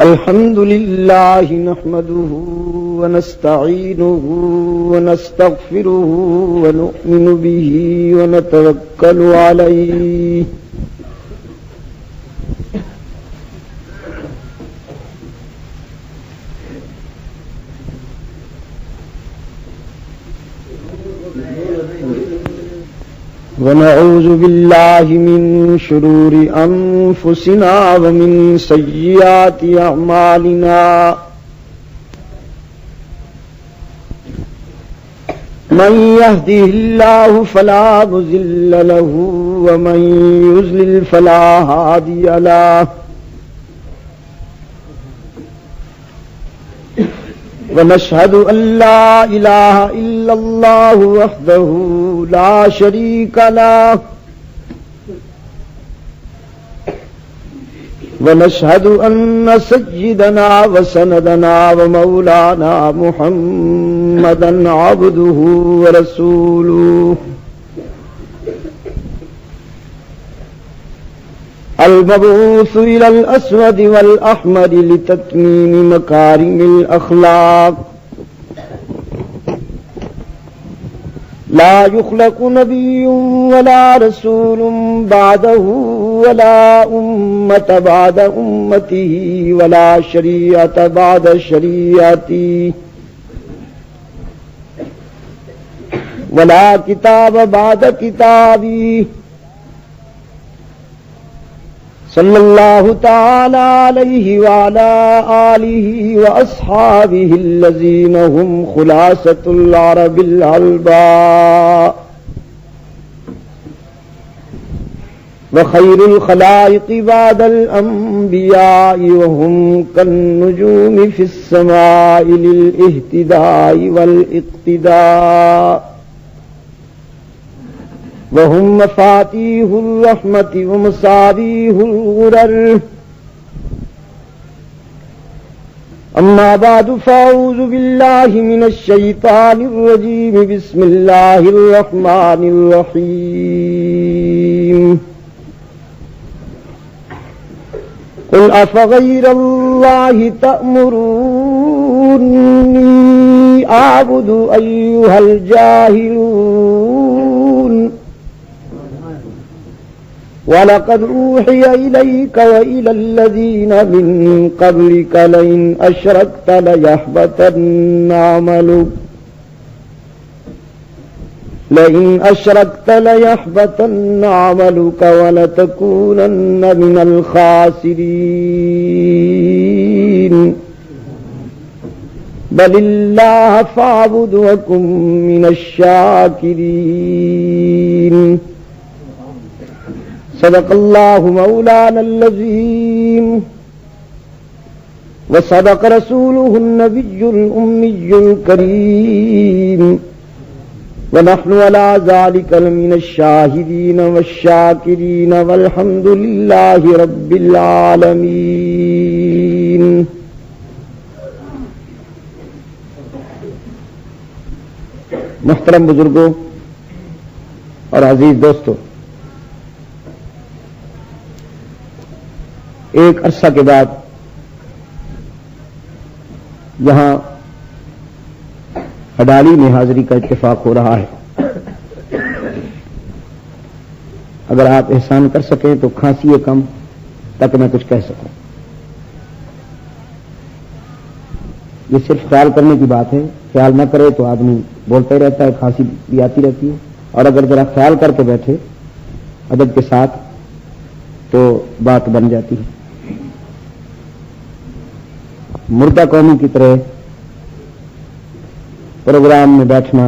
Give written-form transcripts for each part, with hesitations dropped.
الحمد لله نحمده ونستعينه ونستغفره ونؤمن به ونتوكل عليه ونعوذ بالله من شرور أنفسنا ومن سيئات أعمالنا من يهده الله فلا مضل له ومن يضلل فلا هادي له ونشهد أن لا إله إلا الله وحده لا شريك له ونشهد أن سيدنا وسندنا ومولانا محمدا عبده ورسوله المبعوث إلى الأسود والأحمر لتتميم مكارم الأخلاق لا يخلق نبي ولا رسول بعده ولا أمة بعد أمته ولا شريعة بعد شريعته ولا كتاب بعد كتابه صلى الله تعالى عليه وعلى آله وأصحابه الذين هم خلاصة العرب العلباء وخير الخلائق بعد الأنبياء وهم كالنجوم في السماء للاهتداء والاقتداء وهم مفاتيح الرحمة ومصابيح الغرر أما بعد فأعوذ بالله من الشيطان الرجيم بسم الله الرحمن الرحيم قل أفغير الله تأمروني أعبد أيها الجاهلون وَلَقَدْ أُوحِيَ إِلَيْكَ وَإِلَى الَّذِينَ مِن قَبْلِكَ لَئِنْ أَشْرَكْتَ لَيَحْبَطَنَّ عَمَلُكَ وَلَتَكُونَنَّ مِنَ الْخَاسِرِينَ بَلِ اللَّهَ فَاعْبُدْ وَكُن مِّنَ الشَّاكِرِينَ صدق الله مولانا العظيم وصدق رسوله النبي الأمي الكريم ونحن على ذلك من الشاهدين والشاكرين والحمد لله رب العالمين. محترم بزرگوں اور عزیز دوستوں، ایک عرصہ کے بعد یہاں ہڈالی میں حاضری کا اتفاق ہو رہا ہے. اگر آپ احسان کر سکیں تو کھانسی کم تاکہ میں کچھ کہہ سکوں. یہ صرف خیال کرنے کی بات ہے، خیال نہ کرے تو آدمی بولتا ہی رہتا ہے، کھانسی بھی آتی رہتی ہے، اور اگر ذرا خیال کر کے بیٹھے ادب کے ساتھ تو بات بن جاتی ہے. مردہ قومی کی طرح پروگرام میں بیٹھنا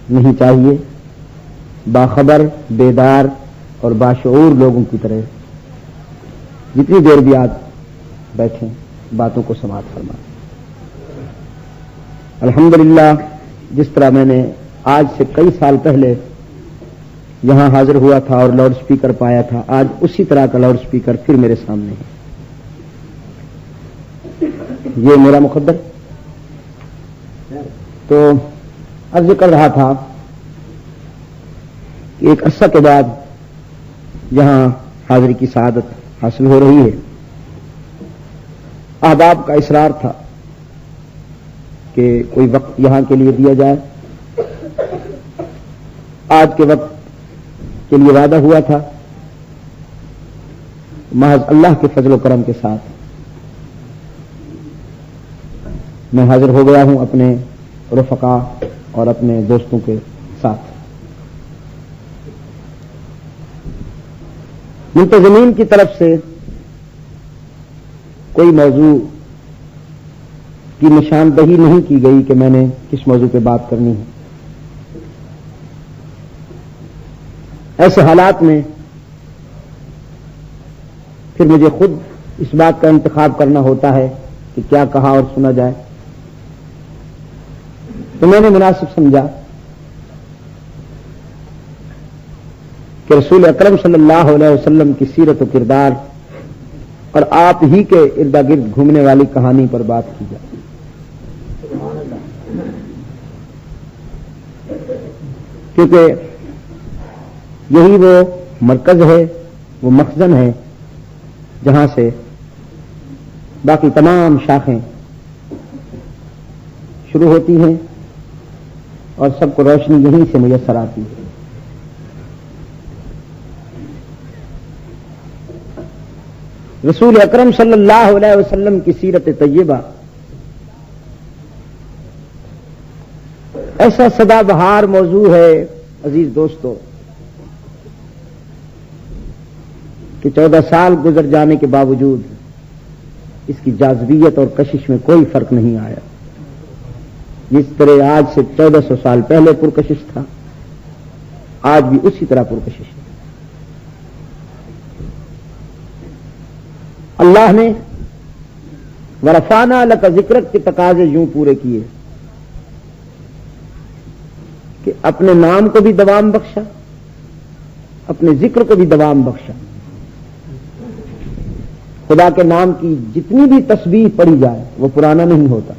نہیں چاہیے. باخبر، بیدار اور باشعور لوگوں کی طرح جتنی دیر بھی آپ بیٹھیں باتوں کو سماعت فرمائیں. الحمدللہ جس طرح میں نے آج سے کئی سال پہلے یہاں حاضر ہوا تھا اور لاؤڈ سپیکر پایا تھا، آج اسی طرح کا لاؤڈ سپیکر پھر میرے سامنے ہے. یہ میرا مقدر. تو عرض کر رہا تھا کہ ایک عرصہ کے بعد یہاں حاضری کی سعادت حاصل ہو رہی ہے. احباب کا اصرار تھا کہ کوئی وقت یہاں کے لیے دیا جائے. آج کے وقت کے لیے وعدہ ہوا تھا. محض اللہ کے فضل و کرم کے ساتھ میں حاضر ہو گیا ہوں اپنے رفقا اور اپنے دوستوں کے ساتھ. منتظمین کی طرف سے کوئی موضوع کی نشاندہی نہیں کی گئی کہ میں نے کس موضوع پہ بات کرنی ہے. ایسے حالات میں پھر مجھے خود اس بات کا انتخاب کرنا ہوتا ہے کہ کیا کہا اور سنا جائے. تو میں نے مناسب سمجھا کہ رسول اکرم صلی اللہ علیہ وسلم کی سیرت و کردار اور آپ ہی کے ارد گرد گھومنے والی کہانی پر بات کی جائے. کیونکہ یہی وہ مرکز ہے، وہ مخزن ہے جہاں سے باقی تمام شاخیں شروع ہوتی ہیں اور سب کو روشنی یہیں سے میسر آتی ہے. رسول اکرم صلی اللہ علیہ وسلم کی سیرت طیبہ ایسا سدا بہار موضوع ہے عزیز دوستو کہ 14 سال گزر جانے کے باوجود اس کی جاذبیت اور کشش میں کوئی فرق نہیں آیا. جس طرح آج سے 1400 سال پہلے پرکشش تھا، آج بھی اسی طرح پرکشش ہے. اللہ نے ورفعنا لک ذکرک کے تقاضے یوں پورے کیے کہ اپنے نام کو بھی دوام بخشا، اپنے ذکر کو بھی دوام بخشا. خدا کے نام کی جتنی بھی تسبیح پڑھی جائے وہ پرانا نہیں ہوتا.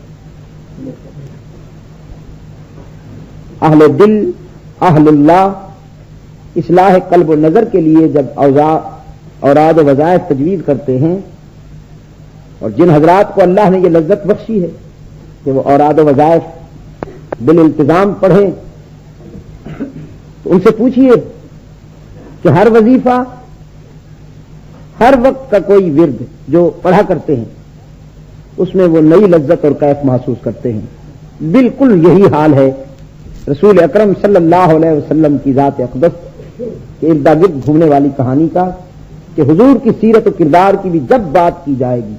اہل دل اہل اللہ اصلاح قلب و نظر کے لیے جب اوراد و وظائف تجوید کرتے ہیں، اور جن حضرات کو اللہ نے یہ لذت بخشی ہے کہ وہ اوراد و وظائف بالالتزام پڑھیں، تو ان سے پوچھئے کہ ہر وظیفہ، ہر وقت کا کوئی ورد جو پڑھا کرتے ہیں اس میں وہ نئی لذت اور کیف محسوس کرتے ہیں. بالکل یہی حال ہے رسول اکرم صلی اللہ علیہ وسلم کی ذات اقدس کے ارد گرد گھومنے والی کہانی کا، کہ حضور کی سیرت و کردار کی بھی جب بات کی جائے گی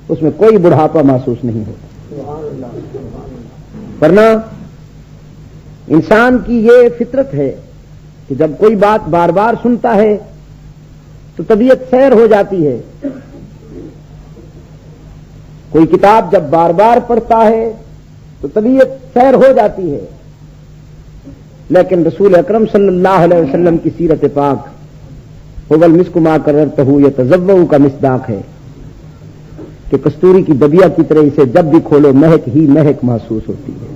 اس میں کوئی بڑھاپا محسوس نہیں ہوتا. ورنہ انسان کی یہ فطرت ہے کہ جب کوئی بات بار بار سنتا ہے تو طبیعت سیر ہو جاتی ہے. کوئی کتاب جب بار بار پڑھتا ہے تو طبیعت سیر ہو جاتی ہے. لیکن رسول اکرم صلی اللہ علیہ وسلم کی سیرت پاک هو المسک ما کررتہ یتذوق کا مصداق ہے کہ کستوری کی دبیا کی طرح اسے جب بھی کھولو مہک ہی مہک محسوس ہوتی ہے.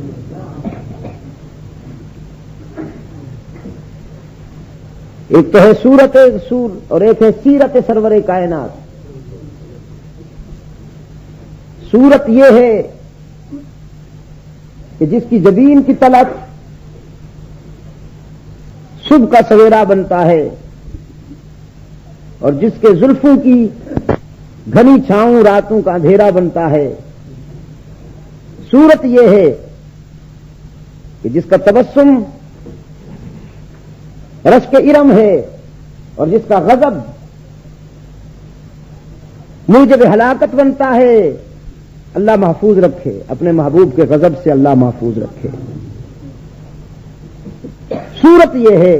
ایک تو ہے سورت رسول اور ایک ہے سیرت سرور کائنات. سورت یہ ہے کہ جس کی جبین کی طلعت صبح کا سویرا بنتا ہے اور جس کے زلفوں کی گھنی چھاؤں راتوں کا اندھیرا بنتا ہے. سورت یہ ہے کہ جس کا تبسم رشک ارم ہے اور جس کا غضب موجب ہلاکت بنتا ہے. اللہ محفوظ رکھے، اپنے محبوب کے غضب سے اللہ محفوظ رکھے. سورت یہ ہے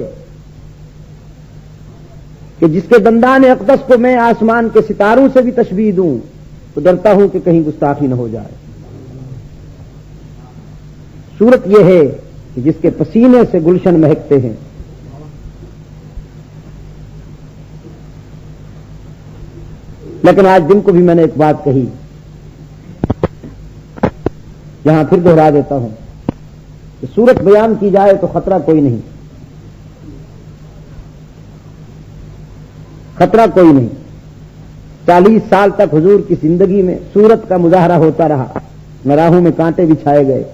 کہ جس کے دندان اقدس کو میں آسمان کے ستاروں سے بھی تشبیہ دوں تو ڈرتا ہوں کہ کہیں گستاخی نہ ہو جائے. سورت یہ ہے کہ جس کے پسینے سے گلشن مہکتے ہیں. لیکن آج دن کو بھی میں نے ایک بات کہی، یہاں پھر دہرا دیتا ہوں کہ سورت بیان کی جائے تو خطرہ کوئی نہیں، خطرہ کوئی نہیں. 40 سال تک حضور کی زندگی میں صورت کا مظاہرہ ہوتا رہا، نہ راہوں میں کانٹے بچھائے گئے،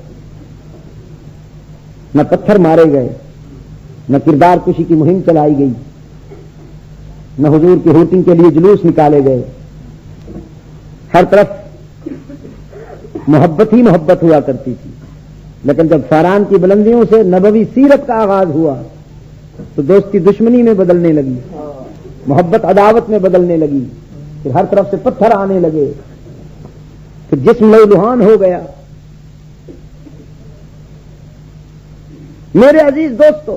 نہ پتھر مارے گئے، نہ کردار کشی کی مہم چلائی گئی، نہ حضور کی ہوٹنگ کے لیے جلوس نکالے گئے. ہر طرف محبت ہی محبت ہوا کرتی تھی. لیکن جب فاران کی بلندیوں سے نبوی سیرت کا آغاز ہوا تو دوستی دشمنی میں بدلنے لگی، محبت عداوت میں بدلنے لگی، پھر ہر طرف سے پتھر آنے لگے، پھر جسم لہولہان ہو گیا. میرے عزیز دوستو،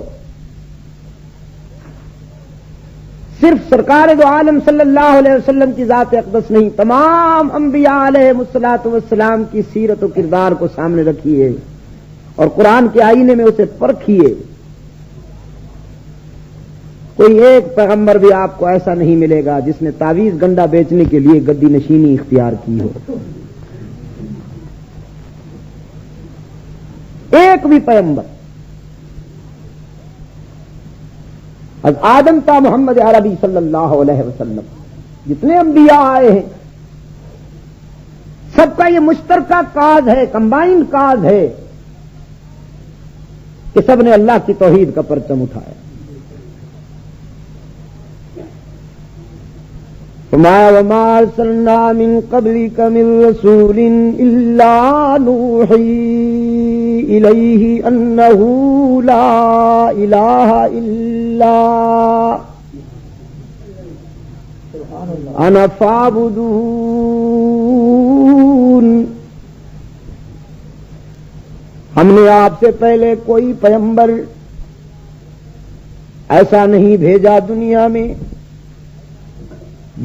صرف سرکار دو عالم صلی اللہ علیہ وسلم کی ذات اقدس نہیں، تمام انبیاء علیہ الصلوۃ والسلام کی سیرت و کردار کو سامنے رکھیے اور قرآن کے آئینے میں اسے پرکھیے. کوئی ایک پیغمبر بھی آپ کو ایسا نہیں ملے گا جس نے تعویذ گنڈا بیچنے کے لیے گدی نشینی اختیار کی ہو. ایک بھی پیغمبر، از آدم تا محمد عربی صلی اللہ علیہ وسلم، جتنے انبیاء آئے ہیں سب کا یہ مشترکہ کاز ہے، کمبائنڈ کاز ہے کہ سب نے اللہ کی توحید کا پرچم اٹھایا. وما ارسلنا من قبلك من رسول الا نوحي اليه انه لا اله الا انا فاعبدون. ہم نے آپ سے پہلے کوئی پیغمبر ایسا نہیں بھیجا دنیا میں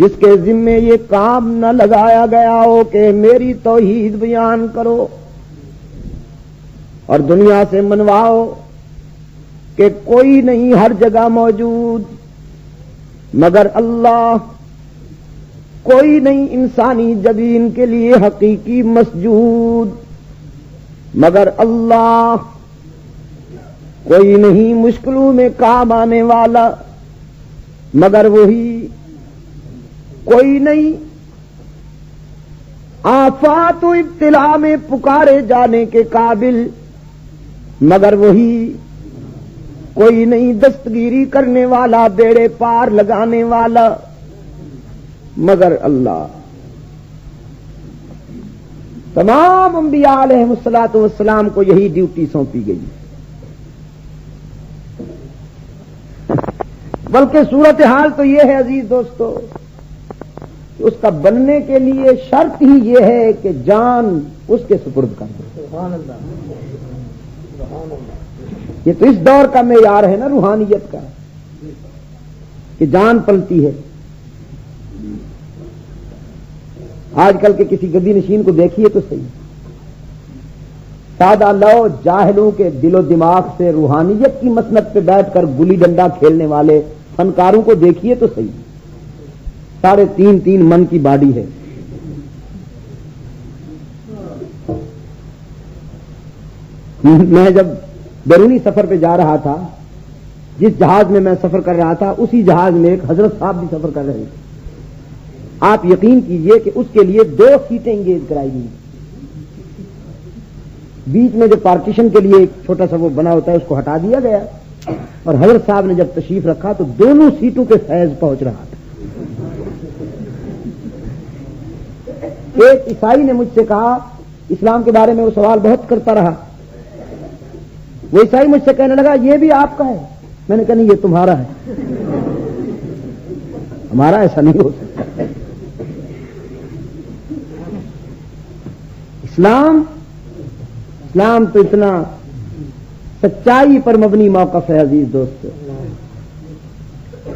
جس کے ذمے یہ کام نہ لگایا گیا ہو کہ میری توحید بیان کرو اور دنیا سے منواؤ کہ کوئی نہیں ہر جگہ موجود مگر اللہ، کوئی نہیں انسانی جبین کے لیے حقیقی مسجود مگر اللہ، کوئی نہیں مشکلوں میں کام آنے والا مگر وہی، کوئی نہیں آفات و ابتلا میں پکارے جانے کے قابل مگر وہی، کوئی نہیں دستگیری کرنے والا، بیڑے پار لگانے والا مگر اللہ. تمام انبیاء علیہ الصلوۃ والسلام کو یہی ڈیوٹی سونپی گئی. بلکہ صورتحال تو یہ ہے عزیز دوستو، اس کا بننے کے لیے شرط ہی یہ ہے کہ جان اس کے سپرد کر دو. سبحان اللہ، سبحان اللہ. یہ تو اس دور کا معیار ہے نا روحانیت کا، کہ جان پلتی ہے. آج کل کے کسی گدی نشین کو دیکھیے تو صحیح، سادہ لو جاہلوں کے دل و دماغ سے روحانیت کی مسند پہ بیٹھ کر گلی ڈنڈا کھیلنے والے فنکاروں کو دیکھیے تو صحیح، 3.5 من کی باڈی ہے. میں جب بیرونی سفر پہ جا رہا تھا، جس جہاز میں میں سفر کر رہا تھا اسی جہاز میں ایک حضرت صاحب بھی سفر کر رہے تھے. آپ یقین کیجئے کہ اس کے لیے 2 سیٹیں انگیج کرائی گئی. بیچ میں جو پارٹیشن کے لیے ایک چھوٹا سا وہ بنا ہوتا ہے اس کو ہٹا دیا گیا، اور حضرت صاحب نے جب تشریف رکھا تو دونوں سیٹوں پہ فیض پہنچ رہا تھا. ایک عیسائی نے مجھ سے کہا، اسلام کے بارے میں وہ سوال بہت کرتا رہا، وہ عیسائی مجھ سے کہنے لگا یہ بھی آپ کا ہے. میں نے کہا نہیں، یہ تمہارا ہے، ہمارا ایسا نہیں ہو سکتا. اسلام تو اتنا سچائی پر مبنی موقف ہے عزیز دوستو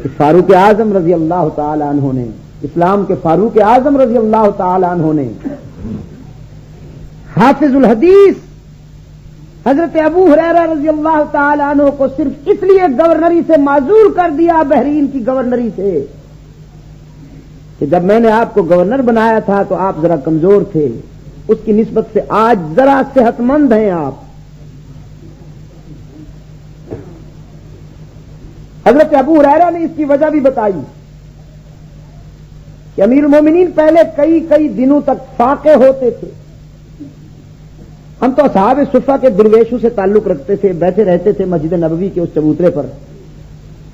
کہ فاروق اعظم رضی اللہ تعالی عنہ نے، اسلام کے فاروق اعظم رضی اللہ تعالی عنہ نے حافظ الحدیث حضرت ابو ہریرہ رضی اللہ تعالی عنہ کو صرف اس لیے گورنری سے معزول کر دیا، بحرین کی گورنری سے، کہ جب میں نے آپ کو گورنر بنایا تھا تو آپ ذرا کمزور تھے، اس کی نسبت سے آج ذرا صحت مند ہیں آپ. حضرت ابو ہریرہ نے اس کی وجہ بھی بتائی کہ امیر المومنین پہلے کئی کئی دنوں تک فاقے ہوتے تھے. ہم تو اصحاب صفہ کے درویشوں سے تعلق رکھتے تھے, بیٹھے رہتے تھے مسجد نبوی کے اس چبوترے پر.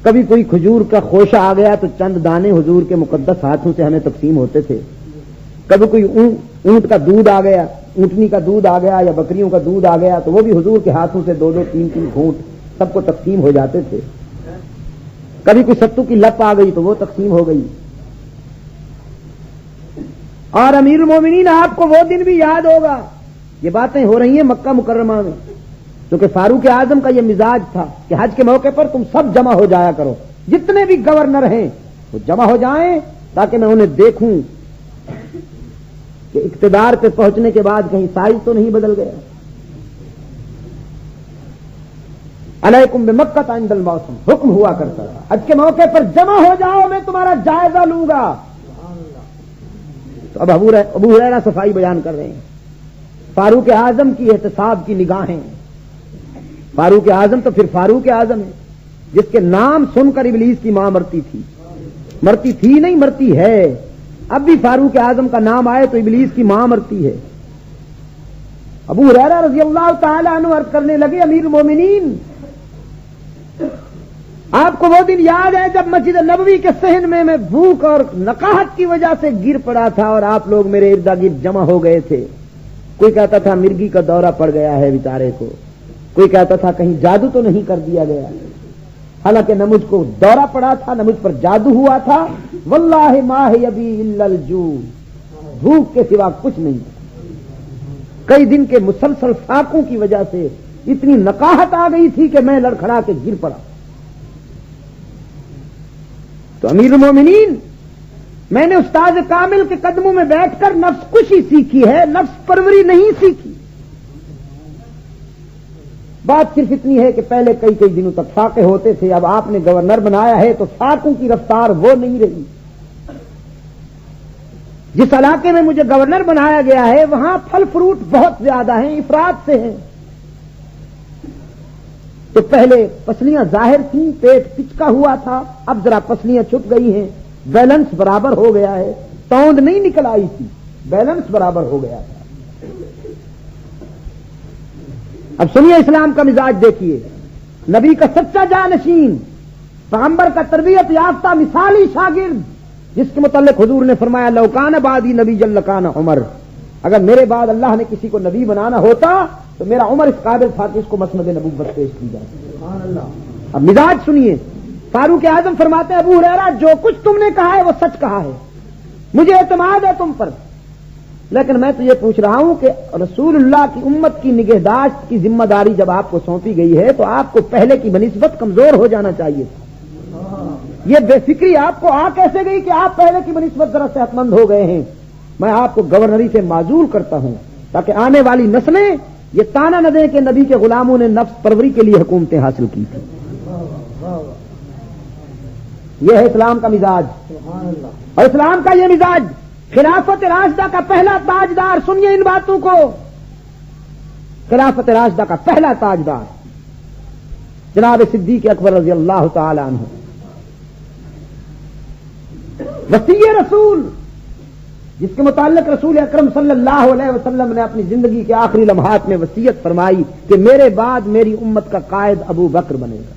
کبھی کوئی کھجور کا خوشہ آ گیا تو چند دانے حضور کے مقدس ہاتھوں سے ہمیں تقسیم ہوتے تھے. کبھی کوئی اونٹ کا دودھ آ گیا, اونٹنی کا دودھ آ گیا یا بکریوں کا دودھ آ گیا تو وہ بھی حضور کے ہاتھوں سے 2-2 3-3 گھونٹ سب کو تقسیم ہو جاتے تھے. کبھی کوئی ستو کی لپ آ گئی تو وہ تقسیم ہو گئی. اور امیر المومنین آپ کو وہ دن بھی یاد ہوگا, یہ باتیں ہو رہی ہیں مکہ مکرمہ میں, کیونکہ فاروق اعظم کا یہ مزاج تھا کہ حج کے موقع پر تم سب جمع ہو جایا کرو, جتنے بھی گورنر ہیں وہ جمع ہو جائیں تاکہ میں انہیں دیکھوں کہ اقتدار پہ پہنچنے کے بعد کہیں سائز تو نہیں بدل گیا. علیکم بمکہ عند الموسم حکم ہوا کرتا تھا, حج کے موقع پر جمع ہو جاؤ, میں تمہارا جائزہ لوں گا. تو اب ابو ہریرہ صفائی بیان کر رہے ہیں. فاروق اعظم کی احتساب کی نگاہیں, فاروق اعظم تو پھر فاروق اعظم ہے جس کے نام سن کر ابلیس کی ماں مرتی تھی نہیں مرتی ہے. اب بھی فاروق اعظم کا نام آئے تو ابلیس کی ماں مرتی ہے. ابو ہریرہ رضی اللہ تعالی عنہ عرض کرنے لگے, امیر المومنین آپ کو وہ دن یاد ہے جب مسجد نبوی کے صحن میں بھوک اور نقاہت کی وجہ سے گر پڑا تھا اور آپ لوگ میرے ارد گرد جمع ہو گئے تھے. کوئی کہتا تھا مرگی کا دورہ پڑ گیا ہے بیچارے کو, کوئی کہتا تھا کہیں جادو تو نہیں کر دیا گیا. حالانکہ نہ مجھ کو دورہ پڑا تھا نہ مجھ پر جادو ہوا تھا. واللہ ما ہی ابی الا الجوع, بھوک کے سوا کچھ نہیں. کئی دن کے مسلسل فاقوں کی وجہ سے اتنی نقاہت آ گئی تھی کہ میں لڑکھڑا کے گر پڑا. تو امیر المومنین میں نے استاد کامل کے قدموں میں بیٹھ کر نفس کشی سیکھی ہے, نفس پروری نہیں سیکھی. بات صرف اتنی ہے کہ پہلے کئی کئی دنوں تک فاقے ہوتے تھے, اب آپ نے گورنر بنایا ہے تو فاقوں کی رفتار وہ نہیں رہی. جس علاقے میں مجھے گورنر بنایا گیا ہے وہاں پھل فروٹ بہت زیادہ ہیں, افراد سے ہیں. تو پہلے پسلیاں ظاہر تھیں, پیٹ پچکا ہوا تھا, اب ذرا پسلیاں چھپ گئی ہیں, بیلنس برابر ہو گیا ہے. توند نہیں نکل آئی تھی, بیلنس برابر ہو گیا تھا. اب سنیے اسلام کا مزاج دیکھیے. نبی کا سچا جانشین, پیغمبر کا تربیت یافتہ مثالی شاگرد, جس کے متعلق حضور نے فرمایا لو کان بعدی نبی جل کان عمر, اگر میرے بعد اللہ نے کسی کو نبی بنانا ہوتا تو میرا عمر اس قابل تھا کہ اس کو مسند نبوت پیش کی جائے. سبحان اللہ. اب مزاج سنیے. فاروق اعظم فرماتے ہیں ابو ہریرہ جو کچھ تم نے کہا ہے وہ سچ کہا ہے, مجھے اعتماد ہے تم پر, لیکن میں تو یہ پوچھ رہا ہوں کہ رسول اللہ کی امت کی نگہداشت کی ذمہ داری جب آپ کو سونپی گئی ہے تو آپ کو پہلے کی بنسبت کمزور ہو جانا چاہیے تھا. یہ بے فکری آپ کو آ کیسے گئی کہ آپ پہلے کی بنسبت ذرا صحت مند ہو گئے ہیں؟ میں آپ کو گورنری سے معزول کرتا ہوں تاکہ آنے والی نسلیں یہ تانا نہ دیں کہ نبی کے غلاموں نے نفس پروری کے لیے حکومتیں حاصل کی تھی. یہ ہے اسلام کا مزاج. اور اسلام کا یہ مزاج خلافت راشدہ کا پہلا تاجدار, سنیے ان باتوں کو, خلافت راشدہ کا پہلا تاجدار جناب صدیق اکبر رضی اللہ تعالی عنہ, وصی رسول, جس کے متعلق رسول اکرم صلی اللہ علیہ وسلم نے اپنی زندگی کے آخری لمحات میں وصیت فرمائی کہ میرے بعد میری امت کا قائد ابو بکر بنے گا,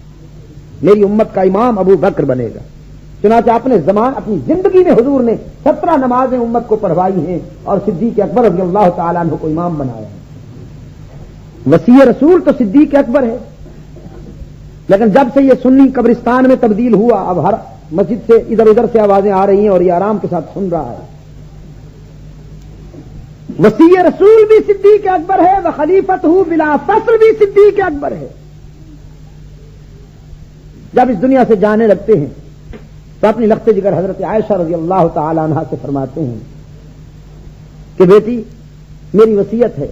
میری امت کا امام ابو بکر بنے گا. چنانچہ اپنے اپنی زندگی میں حضور نے 17 نمازیں امت کو پڑھوائی ہیں اور صدیق اکبر رضی اللہ تعالیٰ عنہ کو امام بنایا ہے. وصی رسول تو صدیق اکبر ہے, لیکن جب سے یہ سنی قبرستان میں تبدیل ہوا اب ہر مسجد سے ادھر ادھر سے آوازیں آ رہی ہیں اور یہ آرام کے ساتھ سن رہا ہے. وصی رسول بھی صدیق اکبر ہے, وخلیفتہ بلا فصل بھی صدیق اکبر ہے. جب اس دنیا سے جانے لگتے ہیں تو اپنی لخت جگر حضرت عائشہ رضی اللہ تعالی عنہا سے فرماتے ہیں کہ بیٹی میری وصیت ہے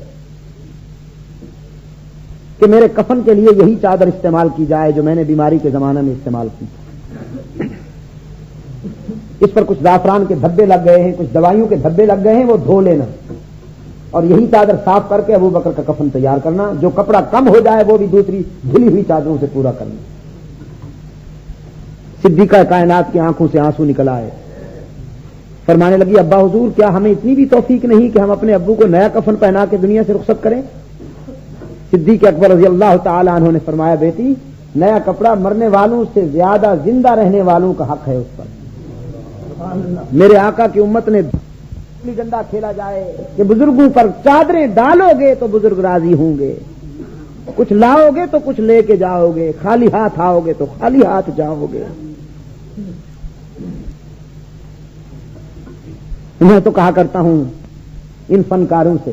کہ میرے کفن کے لیے یہی چادر استعمال کی جائے جو میں نے بیماری کے زمانے میں استعمال کی. اس پر کچھ زعفران کے دھبے لگ گئے ہیں, کچھ دوائیوں کے دھبے لگ گئے ہیں, وہ دھو لینا اور یہی چادر صاف کر کے ابو بکر کا کفن تیار کرنا. جو کپڑا کم ہو جائے وہ بھی دوسری دھلی ہوئی چادروں سے پورا کرنا. صدیقہ کائنات کی آنکھوں سے آنسو نکل آئے. فرمانے لگی ابا حضور کیا ہمیں اتنی بھی توفیق نہیں کہ ہم اپنے ابو کو نیا کفن پہنا کے دنیا سے رخصت کریں؟ صدیق اکبر رضی اللہ تعالی عنہ نے فرمایا بیٹی نیا کپڑا مرنے والوں سے زیادہ زندہ رہنے والوں کا حق ہے اس پر. میرے آقا کی امت نے ڈنڈا کھیلا جائے کہ بزرگوں پر چادریں ڈالو گے تو بزرگ راضی ہوں گے، کچھ لاؤ گے تو کچھ لے کے جاؤ گے، خالی ہاتھ آؤ گے تو خالی ہاتھ جاؤ گے. میں تو کہا کرتا ہوں ان فنکاروں سے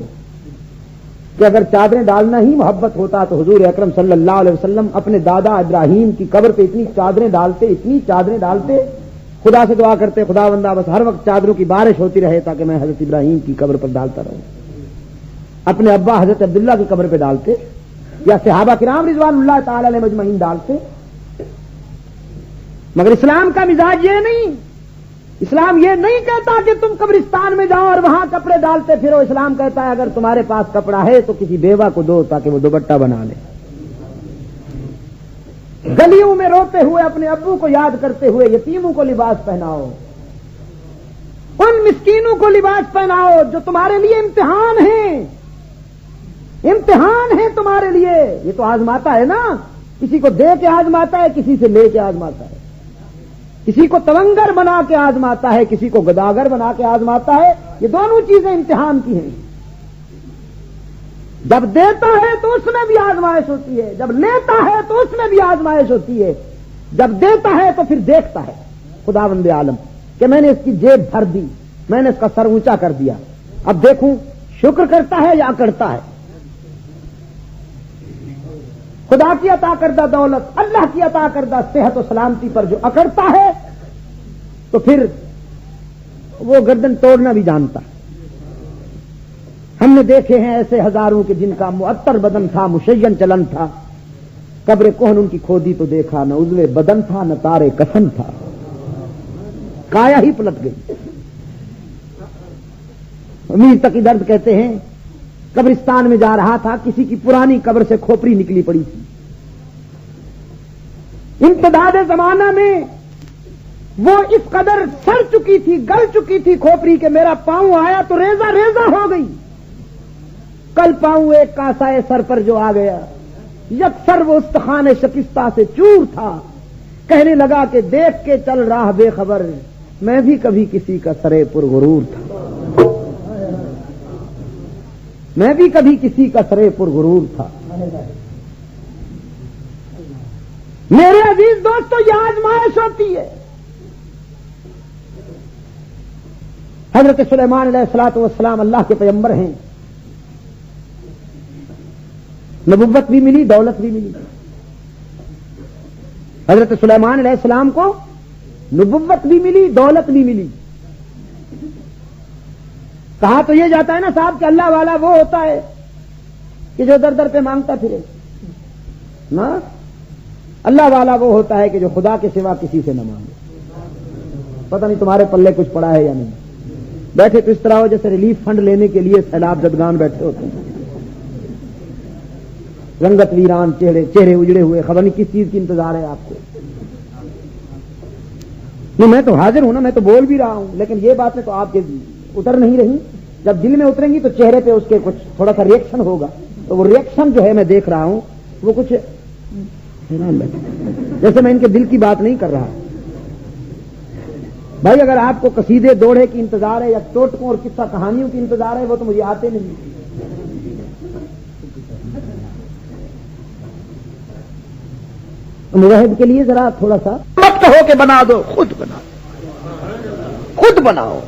کہ اگر چادریں ڈالنا ہی محبت ہوتا تو حضور اکرم صلی اللہ علیہ وسلم اپنے دادا ابراہیم کی قبر پہ اتنی چادریں ڈالتے، خدا سے دعا کرتے خدا بندہ بس ہر وقت چادروں کی بارش ہوتی رہے تاکہ میں حضرت ابراہیم کی قبر پر ڈالتا رہوں. اپنے ابا حضرت عبداللہ کی قبر پہ ڈالتے یا صحابہ کرام رضوان اللہ تعالی علیہ مجمعین ڈالتے. مگر اسلام کا مزاج یہ نہیں، اسلام یہ نہیں کہتا کہ تم قبرستان میں جاؤ اور وہاں کپڑے ڈالتے پھرو. اسلام کہتا ہے اگر تمہارے پاس کپڑا ہے تو کسی بیوہ کو دو تاکہ وہ دوپٹہ بنا لے. گلیوں میں روتے ہوئے اپنے ابو کو یاد کرتے ہوئے یتیموں کو لباس پہناؤ، ان مسکینوں کو لباس پہناؤ جو تمہارے لیے امتحان ہیں تمہارے لیے. یہ تو آزماتا ہے نا، کسی کو دے کے آزماتا ہے، کسی سے لے کے آزماتا ہے، کسی کو تونگر بنا کے آزماتا ہے، کسی کو گداگر بنا کے آزماتا ہے. یہ دونوں چیزیں امتحان کی ہیں. جب دیتا ہے تو اس میں بھی آزمائش ہوتی ہے، جب لیتا ہے تو اس میں بھی آزمائش ہوتی ہے. جب دیتا ہے تو پھر دیکھتا ہے خداوند عالم کہ میں نے اس کی جیب بھر دی، میں نے اس کا سر اونچا کر دیا، اب دیکھوں شکر کرتا ہے یا اکڑتا ہے. خدا کی عطا کردہ دولت، اللہ کی عطا کردہ صحت و سلامتی پر جو اکڑتا ہے تو پھر وہ گردن توڑنا بھی جانتا ہے. ہم نے دیکھے ہیں ایسے ہزاروں کے جن کا معطر بدن تھا، مشین چلن تھا، قبر کوہن ان کی کھودی تو دیکھا نہ عضو بدن تھا نہ تارے کفن تھا، کایا ہی پلٹ گئی. امیر تقی درد کہتے ہیں قبرستان میں جا رہا تھا، کسی کی پرانی قبر سے کھوپڑی نکلی پڑی تھی. امتداد زمانہ میں وہ اس قدر سڑ چکی تھی، گل چکی تھی کھوپڑی کہ میرا پاؤں آیا تو ریزہ ریزہ ہو گئی. کل پاؤں ایک کاسائے سر پر جو آ گیا، یکسر وہ استخوان شکستہ سے چور تھا. کہنے لگا کہ دیکھ کے چل راہ بے خبر، میں بھی کبھی کسی کا سرے پر غرور تھا، میں بھی کبھی کسی کا سرے پر غرور تھا. میرے عزیز دوستو یہ آزمائش ہوتی ہے. حضرت سلیمان علیہ الصلوۃ والسلام اللہ کے پیغمبر ہیں، نبوت بھی ملی، دولت بھی ملی. حضرت سلیمان علیہ السلام کو نبوت بھی ملی، دولت بھی ملی. کہا تو یہ جاتا ہے نا صاحب کہ اللہ والا وہ ہوتا ہے کہ جو در در پہ مانگتا پھرے نا، اللہ والا وہ ہوتا ہے کہ جو خدا کے سوا کسی سے نہ مانگے. پتہ نہیں تمہارے پلے کچھ پڑا ہے یا نہیں. بیٹھے تو اس طرح ہو جیسے ریلیف فنڈ لینے کے لیے سیلاب زدگان بیٹھے ہوتے ہیں، رنگت ویران چہرے اجڑے ہوئے، خبر نہیں کس چیز کی انتظار ہے آپ کو. نہیں میں تو حاضر ہوں نا، میں تو بول بھی رہا ہوں، لیکن یہ باتیں تو آپ کے اتر نہیں رہی. جب دل میں اتریں گی تو چہرے پہ اس کے کچھ تھوڑا سا ریئیکشن ہوگا. تو وہ ریئیکشن جو ہے میں دیکھ رہا ہوں وہ کچھ جیسے میں ان کے دل کی بات نہیں کر رہا. بھائی اگر آپ کو قصیدے دوڑے کی انتظار ہے یا ٹوٹکوں اور قصہ کہانیوں کی انتظار ہے وہ تو مجھے آتے نہیں. مجاہد کے لیے ذرا تھوڑا سا مت کہو کہ بنا دو، خود بناؤ.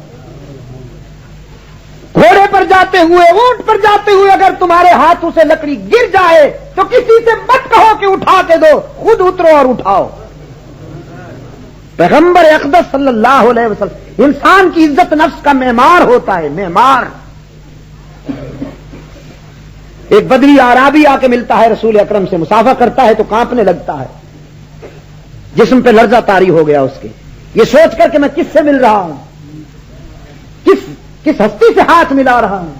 گھوڑے پر جاتے ہوئے، اونٹ پر جاتے ہوئے اگر تمہارے ہاتھوں سے لکڑی گر جائے تو کسی سے مت کہو کہ اٹھا کے دو، خود اترو اور اٹھاؤ. پیغمبر اقدس صلی اللہ علیہ وسلم انسان کی عزت نفس کا معمار ہوتا ہے، معمار. ایک بدری اعرابی آ کے ملتا ہے رسول اکرم سے، مسافہ کرتا ہے تو کانپنے لگتا ہے، جسم پہ لرزہ طاری ہو گیا اس کے. یہ سوچ کر کہ میں کس سے مل رہا ہوں، کس ہستی سے ہاتھ ملا رہا ہوں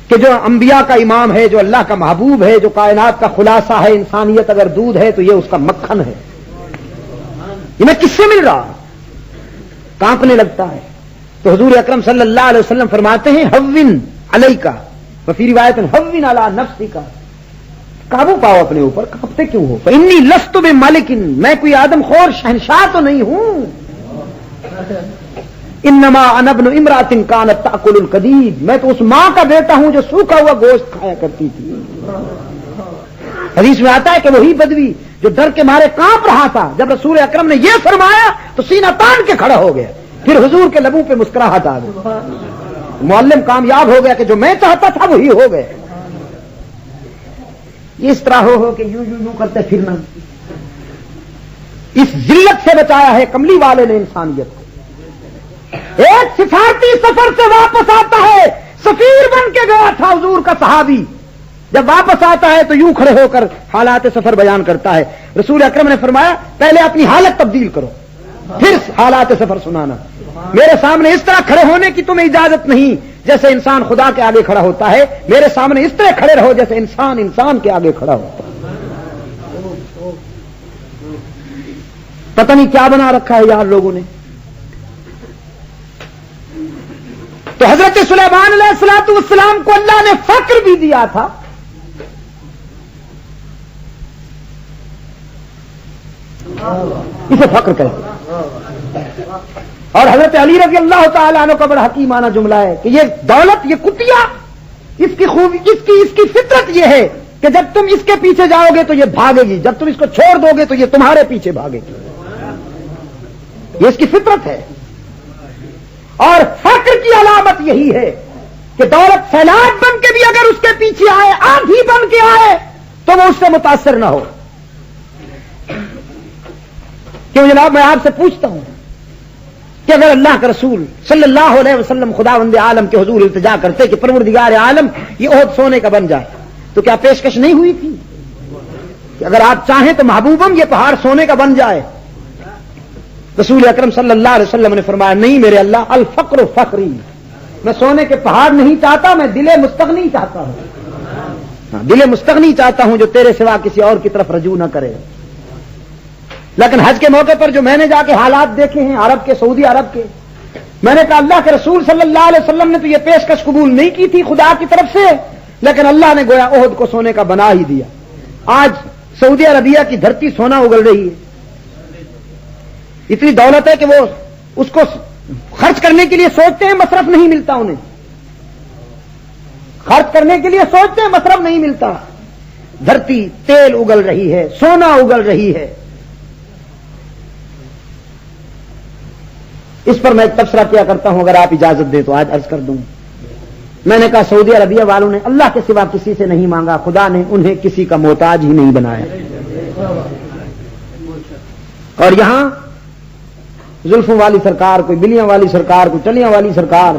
کہ جو انبیاء کا امام ہے، جو اللہ کا محبوب ہے، جو کائنات کا خلاصہ ہے. انسانیت اگر دودھ ہے تو یہ اس کا مکھن ہے. یہ میں کس سے مل رہا ہوں؟ کانپنے لگتا ہے. تو حضور اکرم صلی اللہ علیہ وسلم فرماتے ہیں ہوّن علیکا وفی روایت ہوّن علی نفسک، قابو پاؤ اپنے اوپر، کانپتے کیوں ہو؟ فإنی لست بملک، میں کوئی آدم خور شہنشاہ تو نہیں ہوں. انما انا ابن امرأۃ کانت تأکل القدید، میں تو اس ماں کا بیٹا ہوں جو سوکھا ہوا گوشت کھایا کرتی تھی. حدیث میں آتا ہے کہ وہی بدوی جو ڈر کے مارے کانپ رہا تھا، جب رسول اکرم نے یہ فرمایا تو سینہ تان کے کھڑا ہو گیا. پھر حضور کے لبوں پہ مسکراہٹ آ گئی. معلم کامیاب ہو گیا کہ جو میں چاہتا تھا وہی ہو گئے. اس طرح ہو کہ یوں یوں یوں کرتے پھرنا، اس ذلت سے بچایا ہے کملی والے نے انسانیت کو. ایک سفارتی سفر سے واپس آتا ہے، سفیر بن کے گیا تھا حضور کا صحابی، جب واپس آتا ہے تو یوں کھڑے ہو کر حالات سفر بیان کرتا ہے. رسول اکرم نے فرمایا پہلے اپنی حالت تبدیل کرو پھر حالات سفر سنانا. میرے سامنے اس طرح کھڑے ہونے کی تمہیں اجازت نہیں جیسے انسان خدا کے آگے کھڑا ہوتا ہے، میرے سامنے اس طرح کھڑے رہو جیسے انسان انسان کے آگے کھڑا ہوتا ہے. پتہ نہیں کیا بنا رکھا ہے یار لوگوں نے. تو حضرت سلیمان علیہ الصلوۃ والسلام کو اللہ نے فقر بھی دیا تھا، اسے فقر کہتے ہیں. اور حضرت علی رضی اللہ تعالیٰ عنہ کا بڑا حکیمانہ جملہ ہے کہ یہ دولت، یہ کتیا، اس کی خوبی، اس کی فطرت یہ ہے کہ جب تم اس کے پیچھے جاؤ گے تو یہ بھاگے گی، جب تم اس کو چھوڑ دو گے تو یہ تمہارے پیچھے بھاگے گی. یہ اس کی فطرت ہے. اور فقر کی علامت یہی ہے کہ دولت سیلاب بن کے بھی اگر اس کے پیچھے آئے، آندھی بن کے آئے، تو وہ اس سے متاثر نہ ہو. کیوں جناب میں آپ سے پوچھتا ہوں کہ اگر اللہ کے رسول صلی اللہ علیہ وسلم خداوند عالم کے حضور التجا کرتے کہ پروردگار عالم یہ عہد سونے کا بن جائے، تو کیا پیشکش نہیں ہوئی تھی کہ اگر آپ چاہیں تو محبوبم یہ پہاڑ سونے کا بن جائے؟ رسول اکرم صلی اللہ علیہ وسلم نے فرمایا نہیں میرے اللہ، الفقر فقری، میں سونے کے پہاڑ نہیں چاہتا، میں دل مستغنی چاہتا ہوں. دل مستغنی چاہتا ہوں جو تیرے سوا کسی اور کی طرف رجوع نہ کرے. لیکن حج کے موقع پر جو میں نے جا کے حالات دیکھے ہیں عرب کے، سعودی عرب کے، میں نے کہا اللہ کے رسول صلی اللہ علیہ وسلم نے تو یہ پیشکش قبول نہیں کی تھی خدا کی طرف سے، لیکن اللہ نے گویا عہد کو سونے کا بنا ہی دیا. آج سعودی عربیہ کی دھرتی سونا اگل رہی ہے. اتنی دولت ہے کہ وہ اس کو خرچ کرنے کے لیے سوچتے ہیں، مصرف نہیں ملتا انہیں. خرچ کرنے کے لیے سوچتے ہیں، مصرف نہیں ملتا. دھرتی تیل اگل رہی ہے، سونا اگل رہی ہے. اس پر میں ایک تبصرہ کیا کرتا ہوں، اگر آپ اجازت دیں تو آج عرض کر دوں. میں نے کہا سعودی عربیہ والوں نے اللہ کے سوا کسی سے نہیں مانگا، خدا نے انہیں کسی کا محتاج ہی نہیں بنایا. اور یہاں زلفوں والی سرکار، کوئی بلیاں والی سرکار، کوئی ٹلیاں والی سرکار،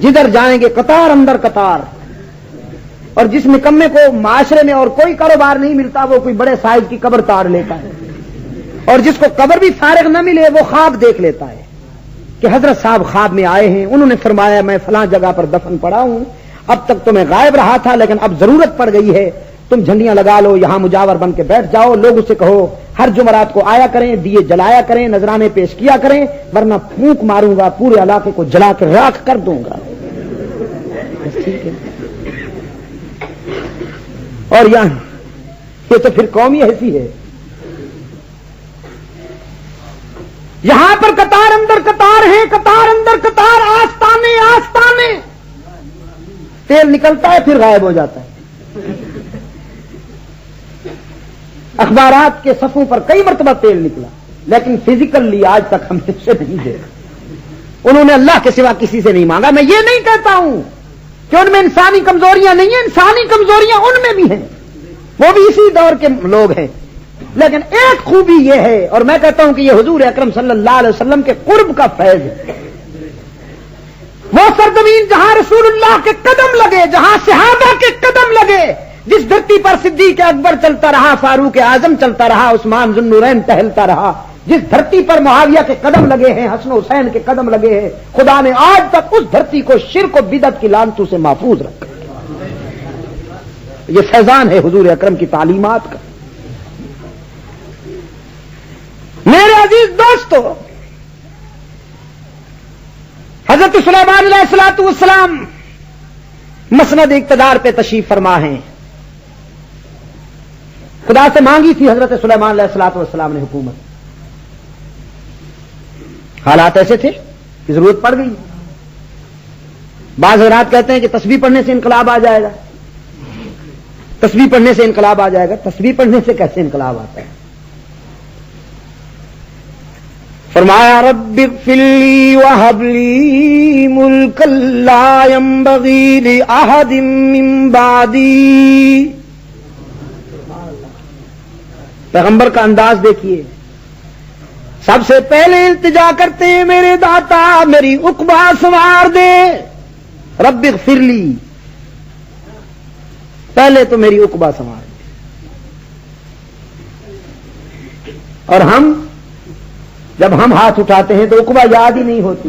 جدھر جائیں گے قطار اندر قطار. اور جس نکمے کو معاشرے میں اور کوئی کاروبار نہیں ملتا وہ کوئی بڑے سائز کی قبر تاڑ لیتا ہے، اور جس کو قبر بھی فارغ نہ ملے وہ خواب دیکھ لیتا ہے کہ حضرت صاحب خواب میں آئے ہیں، انہوں نے فرمایا میں فلاں جگہ پر دفن پڑا ہوں، اب تک تو میں غائب رہا تھا لیکن اب ضرورت پڑ گئی ہے، تم جھنڈیاں لگا لو، یہاں مجاور بن کے بیٹھ جاؤ، لوگوں سے کہو ہر جمعرات کو آیا کریں، دیے جلایا کریں، نذرانے پیش کیا کریں، ورنہ پھونک ماروں گا پورے علاقے کو جلا کے راکھ کر دوں گا. ٹھیک ہے. اور یہاں یہ تو پھر قوم ہی ایسی ہے، یہاں پر قطار اندر قطار ہیں، قطار اندر قطار، آستانے آستانے. تیل نکلتا ہے پھر غائب ہو جاتا ہے. اخبارات کے صفوں پر کئی مرتبہ تیل نکلا لیکن فزیکلی آج تک ہم سے نہیں دیکھا. انہوں نے اللہ کے سوا کسی سے نہیں مانگا. میں یہ نہیں کہتا ہوں کہ ان میں انسانی کمزوریاں نہیں ہیں، انسانی کمزوریاں ان میں بھی ہیں، وہ بھی اسی دور کے لوگ ہیں. لیکن ایک خوبی یہ ہے، اور میں کہتا ہوں کہ یہ حضور اکرم صلی اللہ علیہ وسلم کے قرب کا فیض ہے. وہ سرزمین جہاں رسول اللہ کے قدم لگے، جہاں صحابہ کے قدم لگے، جس دھرتی پر صدیق اکبر چلتا رہا، فاروق اعظم چلتا رہا، عثمان ذو النورین ٹہلتا رہا، جس دھرتی پر معاویہ کے قدم لگے ہیں، حسن حسین کے قدم لگے ہیں، خدا نے آج تک اس دھرتی کو شرک و بدعت کی لعنتوں سے محفوظ رکھا. یہ فیضان ہے حضور اکرم کی تعلیمات کا. میرے عزیز دوستو، حضرت سلیمان علیہ الصلوۃ والسلام مسند اقتدار پہ تشریف فرما ہیں. خدا سے مانگی تھی حضرت سلیمان علیہ الصلوۃ والسلام نے حکومت. حالات ایسے تھے کہ ضرورت پڑ گئی. بعض حضرات کہتے ہیں کہ تسبیح پڑھنے سے انقلاب آ جائے گا. تسبیح پڑھنے سے انقلاب آ جائے گا. تسبیح پڑھنے سے کیسے انقلاب آتا ہے؟ فرمایا رب اغفر لی وہب لی ملکا لا ينبغی لأحد من بعدی. پیغمبر کا انداز دیکھیے. سب سے پہلے التجا کرتے ہیں میرے داتا میری عقبہ سنوار دے. رب اغفر لی، پہلے تو میری عقبہ سنوار دے. اور ہم جب ہم ہاتھ اٹھاتے ہیں تو عقبہ یاد ہی نہیں ہوتی.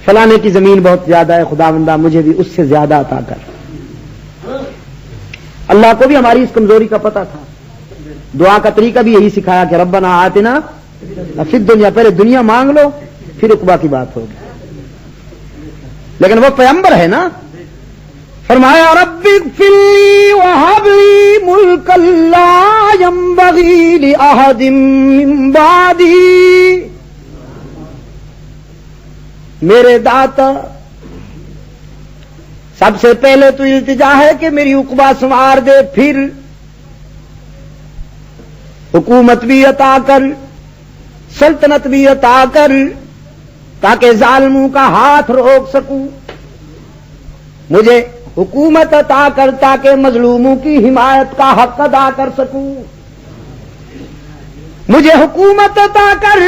فلانے کی زمین بہت زیادہ ہے، خداوندہ مجھے بھی اس سے زیادہ عطا کر. اللہ کو بھی ہماری اس کمزوری کا پتہ تھا. دعا کا طریقہ بھی یہی سکھایا کہ ربنا آتنا فی الدنیا، پہلے دنیا مانگ لو پھر عقبہ کی بات ہوگی. لیکن وہ پیغمبر ہے نا. فرمایا رب اغفر لی وہب لی ملکا لا ينبغی لأحد من بعدی. میرے داتا سب سے پہلے تو التجا ہے کہ میری عقبہ سنوار دے، پھر حکومت بھی عطا کر، سلطنت بھی عطا کر، تاکہ ظالموں کا ہاتھ روک سکوں. مجھے حکومت عطا کر تاکہ مظلوموں کی حمایت کا حق ادا کر سکوں. مجھے حکومت عطا کر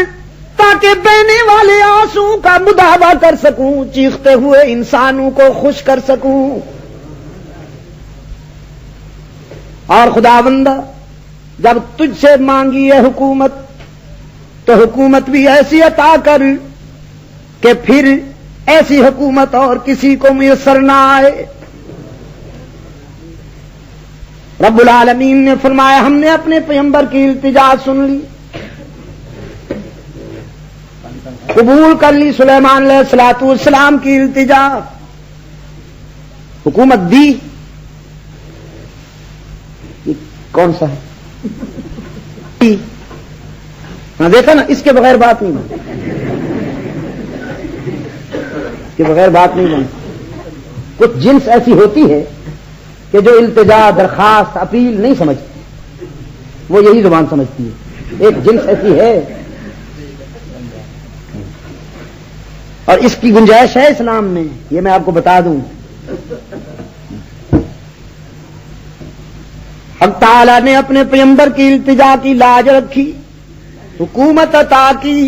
تاکہ بہنے والے آنسو کا مداوع کر سکوں، چیختے ہوئے انسانوں کو خوش کر سکوں. اور خداوندہ جب تجھ سے مانگی ہے حکومت تو حکومت بھی ایسی عطا کر کہ پھر ایسی حکومت اور کسی کو میسر نہ آئے. رب العالمین نے فرمایا ہم نے اپنے پیغمبر کی التجا سن لی، قبول کر لی سلیمان علیہ الصلوۃ والسلام کی التجا، حکومت دی. یہ کون سا ہے؟ ہاں دیکھا نا، اس کے بغیر بات نہیں بنتی، اس کے بغیر بات نہیں بنتی. کچھ جنس ایسی ہوتی ہے کہ جو التجا، درخواست، اپیل نہیں سمجھتی، وہ یہی زبان سمجھتی ہے. ایک جنس ایسی ہے اور اس کی گنجائش ہے اسلام میں، یہ میں آپ کو بتا دوں. حق تعالی نے اپنے پیغمبر کی التجا کی لاج رکھی، حکومت عطا کی،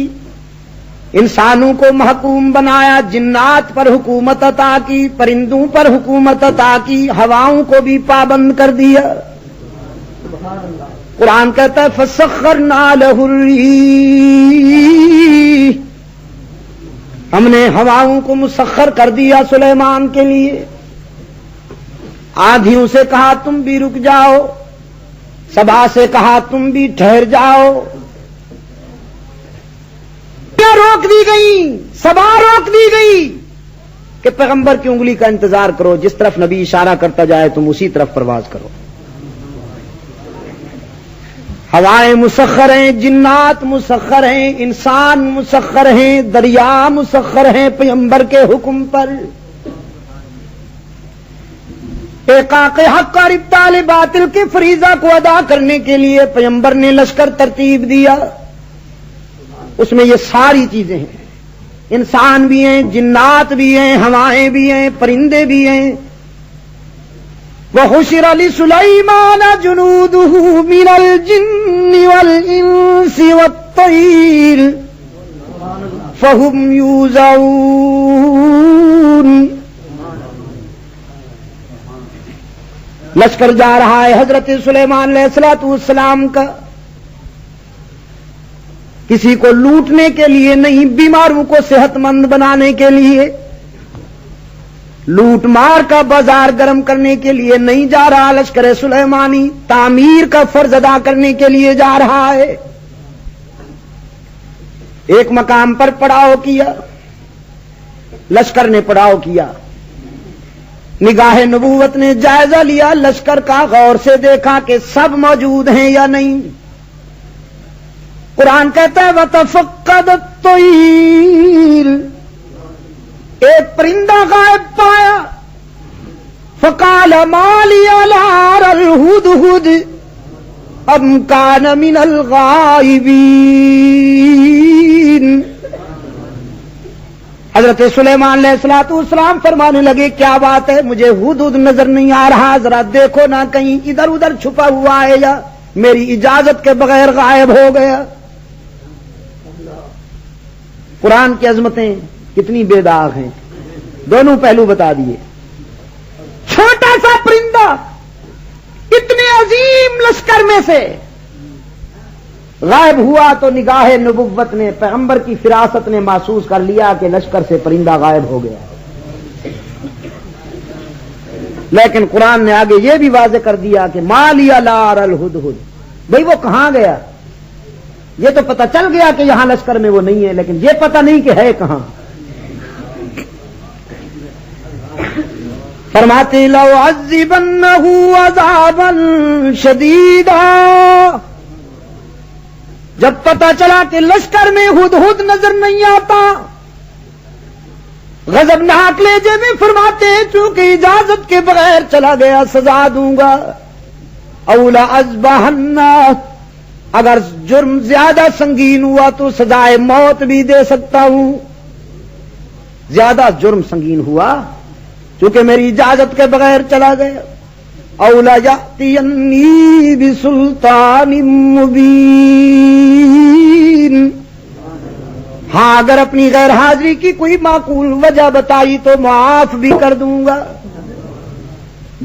انسانوں کو محکوم بنایا، جنات پر حکومت عطا کی، پرندوں پر حکومت عطا کی، ہواؤں کو بھی پابند کر دیا. قرآن کہتا ہے فسخرنا لہ الریح، ہم نے ہواؤں کو مسخر کر دیا سلیمان کے لیے. آندھیوں سے کہا تم بھی رک جاؤ، صبا سے کہا تم بھی ٹھہر جاؤ. روک دی گئی، صبا روک دی گئی کہ پیغمبر کی انگلی کا انتظار کرو، جس طرف نبی اشارہ کرتا جائے تم اسی طرف پرواز کرو. ہوائیں مسخر ہیں، جنات مسخر ہیں، انسان مسخر ہیں، دریا مسخر ہیں پیغمبر کے حکم پر. احقاق حق اور ابطال باطل کے فریضہ کو ادا کرنے کے لیے پیغمبر نے لشکر ترتیب دیا. اس میں یہ ساری چیزیں ہیں، انسان بھی ہیں، جنات بھی ہیں، ہوائیں بھی ہیں، پرندے بھی ہیں. وَحُشِرَ لِسُلَيْمَانَ جُنُودُهُ مِنَ الْجِنِّ وَالْإِنسِ وَالطَّيْرِ فَهُمْ يُوزَعُونَ. لشکر جا رہا ہے حضرت سلیمان علیہ الصلوۃ والسلام کا، کسی کو لوٹنے کے لیے نہیں، بیماروں کو صحت مند بنانے کے لیے، لوٹ مار کا بازار گرم کرنے کے لیے نہیں جا رہا. لشکر سلیمانی تعمیر کا فرض ادا کرنے کے لیے جا رہا ہے. ایک مقام پر پڑاؤ کیا، لشکر نے پڑاؤ کیا، نگاہ نبوت نے جائزہ لیا لشکر کا، غور سے دیکھا کہ سب موجود ہیں یا نہیں۔ قرآن کہتا ہے وَتَفَقَّدَ الطَّيْرَ، ایک پرندہ غائب پایا، فَقَالَ مَا لِيَ لَا أَرَى الْهُدْهُدَ أَمْ كَانَ مِنَ الْغَائِبِينَ۔ حضرت سلیمان علیہ السلام فرمانے لگے کیا بات ہے، مجھے ہدہد نظر نہیں آ رہا، ذرا دیکھو نہ کہیں ادھر ادھر چھپا ہوا ہے یا میری اجازت کے بغیر غائب ہو گیا۔ قرآن کی عظمتیں کتنی بے داغ ہیں، دونوں پہلو بتا دیے۔ چھوٹا سا پرندہ اتنے عظیم لشکر میں سے غائب ہوا تو نگاہ نبوت نے، پیغمبر کی فراست نے محسوس کر لیا کہ لشکر سے پرندہ غائب ہو گیا۔ لیکن قرآن نے آگے یہ بھی واضح کر دیا کہ ما لِیَ لَا أَرَى الْهُدْهُدَ، بھئی وہ کہاں گیا؟ یہ تو پتہ چل گیا کہ یہاں لشکر میں وہ نہیں ہے، لیکن یہ پتہ نہیں کہ ہے کہاں۔ فرماتے لَأُعَذِّبَنَّهُ عَذَابًا شَدِيدًا، جب پتہ چلا کہ لشکر میں ہدہد نظر نہیں آتا، غضبناک لہجے میں فرماتے ہیں چونکہ اجازت کے بغیر چلا گیا سزا دوں گا۔ أَوْ لَأَذْبَحَنَّهُ، اگر جرم زیادہ سنگین ہوا تو سزائے موت بھی دے سکتا ہوں، زیادہ جرم سنگین ہوا چونکہ میری اجازت کے بغیر چلا گیا۔ أَوْ لَيَأْتِيَنِّي بِسُلْطَانٍ مُبِينٍ، ہاں اگر اپنی غیر حاضری کی کوئی معقول وجہ بتائی تو معاف بھی کر دوں گا۔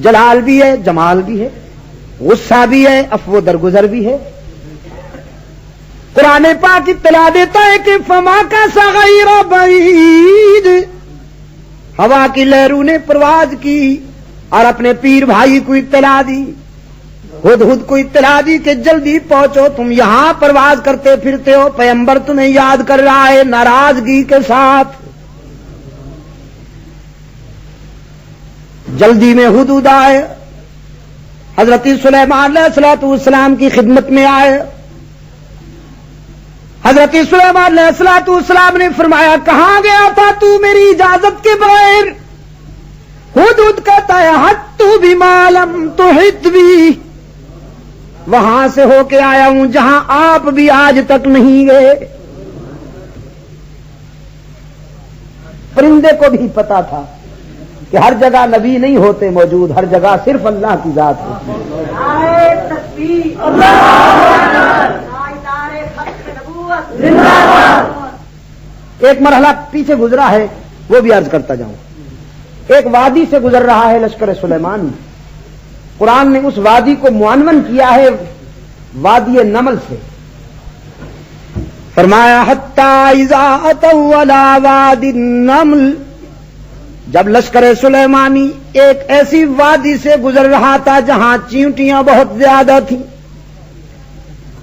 جلال بھی ہے، جمال بھی ہے، غصہ بھی ہے، عفو درگزر بھی ہے۔ قرآن پاک اطلاع دیتا ہے کہ فما کا صغیر بعید، ہوا کی لہروں نے پرواز کی اور اپنے پیر بھائی کو اطلاع دی، ہدہد کو اطلاع دی کہ جلدی پہنچو، تم یہاں پرواز کرتے پھرتے ہو، پیغمبر تمہیں یاد کر رہا ہے ناراضگی کے ساتھ۔ جلدی میں ہدہد آئے، حضرت سلیمان علیہ السلام کی خدمت میں آئے۔ حضرت سلیمان علیہ السلام نے فرمایا کہاں گیا تھا تو میری اجازت کے بغیر؟ ہدہد کہتا ہے حَتُّ بِمَا لَمْ تُحِطْ بِهِ، وہاں سے ہو کے آیا ہوں جہاں آپ بھی آج تک نہیں گئے۔ پرندے کو بھی پتا تھا کہ ہر جگہ نبی نہیں ہوتے موجود، ہر جگہ صرف اللہ کی ذات ہوتی ہے۔ ایک مرحلہ پیچھے گزرا ہے وہ بھی عرض کرتا جاؤں۔ ایک وادی سے گزر رہا ہے لشکر سلیمان، قرآن نے اس وادی کو معنون کیا ہے وادی نمل سے، فرمایا حتی اذا اتوا علی وادی النمل، جب لشکر سلیمانی ایک ایسی وادی سے گزر رہا تھا جہاں چیونٹیاں بہت زیادہ تھیں،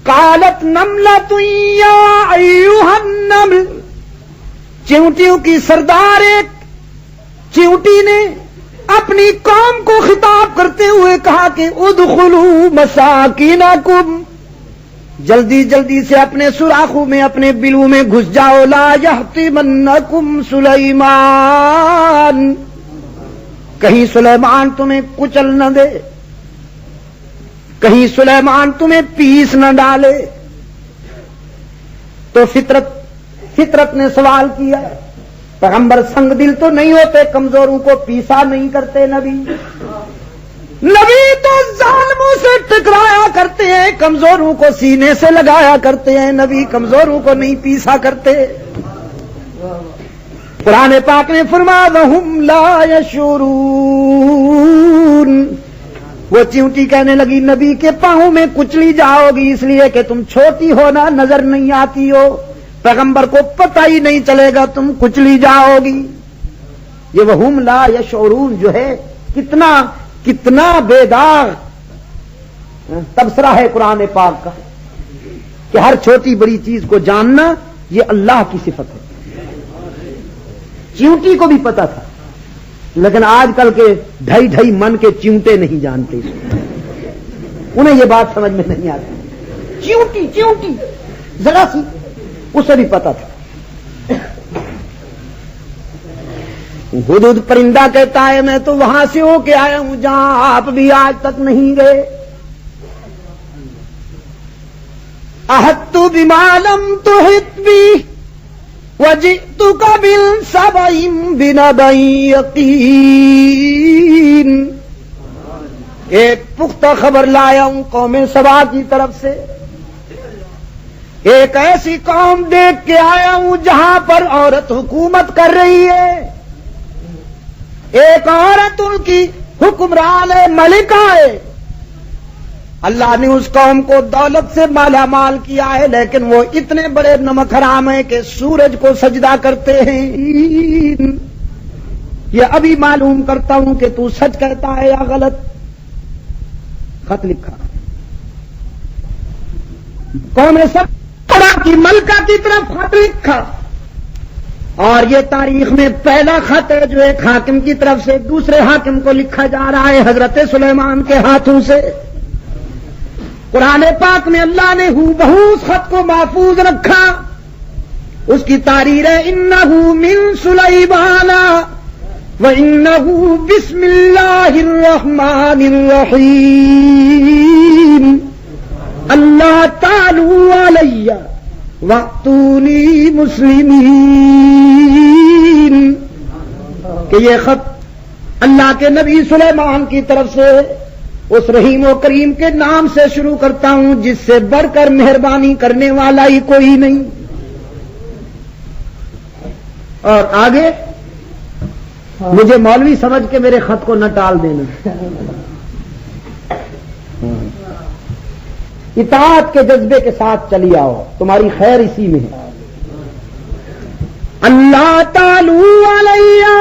قالت نملۃ یا ایھا النمل، چیونٹیوں کی سردار ایک چیونٹی نے اپنی قوم کو خطاب کرتے ہوئے کہا کہ ادخلوا مساکینکم، جلدی جلدی سے اپنے سوراخوں میں اپنے بلوں میں گھس جاؤ، لا یحطمنکم سلیمان، کہیں سلیمان تمہیں کچل نہ دے، کہیں سلیمان تمہیں پیس نہ ڈالے۔ تو فطرت نے سوال کیا، پیغمبر سنگ دل تو نہیں ہوتے، کمزوروں کو پیسا نہیں کرتے، نبی تو ظالموں سے ٹکرایا کرتے ہیں، کمزوروں کو سینے سے لگایا کرتے ہیں، نبی کمزوروں کو نہیں پیسا کرتے۔ قرآن پاک نے فرمایا وَهُمْ لَا يَشْعُرُونَ، وہ چیونٹی کہنے لگی نبی کے پاؤں میں کچلی جاؤ گی، اس لیے کہ تم چھوٹی ہو نا، نظر نہیں آتی ہو، پیغمبر کو پتہ ہی نہیں چلے گا، تم کچلی جاؤ گی۔ یہ وَهُمْ لَا يَشْعُرُونَ جو ہے کتنا بے داغ تبصرہ ہے قرآن پاک کا، کہ ہر چھوٹی بڑی چیز کو جاننا یہ اللہ کی صفت ہے. چیونٹی کو بھی پتا تھا، لیکن آج کل کے 2.5 من کے چیونٹے نہیں جانتے، انہیں یہ بات سمجھ میں نہیں آتی. چیونٹی ذرا سی، اسے بھی پتا تھا. ہدہد پرندہ کہتا ہے میں تو وہاں سے ہو کے آیا ہوں جہاں آپ بھی آج تک نہیں گئے. احطت بما لم تحط بی وجئتک بالسبع بنبأ یقین. ایک پختہ خبر لایا ہوں قوم سبا کی طرف سے. ایک ایسی قوم دیکھ کے آیا ہوں جہاں پر عورت حکومت کر رہی ہے، ایک عورت ان کی حکمران ہے، ملکہ ہے. اللہ نے اس قوم کو دولت سے مالا مال کیا ہے، لیکن وہ اتنے بڑے نمک حرام ہیں کہ سورج کو سجدہ کرتے ہیں. یہ ابھی معلوم کرتا ہوں کہ تو سچ کہتا ہے یا غلط. خط لکھا قوم سب کی ملکہ کی طرف خط لکھا، اور یہ تاریخ میں پہلا خط ہے جو ایک حاکم کی طرف سے دوسرے حاکم کو لکھا جا رہا ہے حضرت سلیمان کے ہاتھوں سے. قرآن پاک میں اللہ نے ہو بہو اس خط کو محفوظ رکھا. اس کی تعریر ہے انہ من سلیمان وانہ بسم اللہ الرحمن الرحیم اللہ تعالی علی واتونی مسلمین. کہ یہ خط اللہ کے نبی سلیمان کی طرف سے اس رحیم و کریم کے نام سے شروع کرتا ہوں جس سے بڑھ کر مہربانی کرنے والا ہی کوئی نہیں. اور آگے مجھے مولوی سمجھ کے میرے خط کو نہ ٹال دینا. اطاعت کے جذبے کے ساتھ چلی آؤ، تمہاری خیر اسی میں ہے. اللہ تعالی علیہ،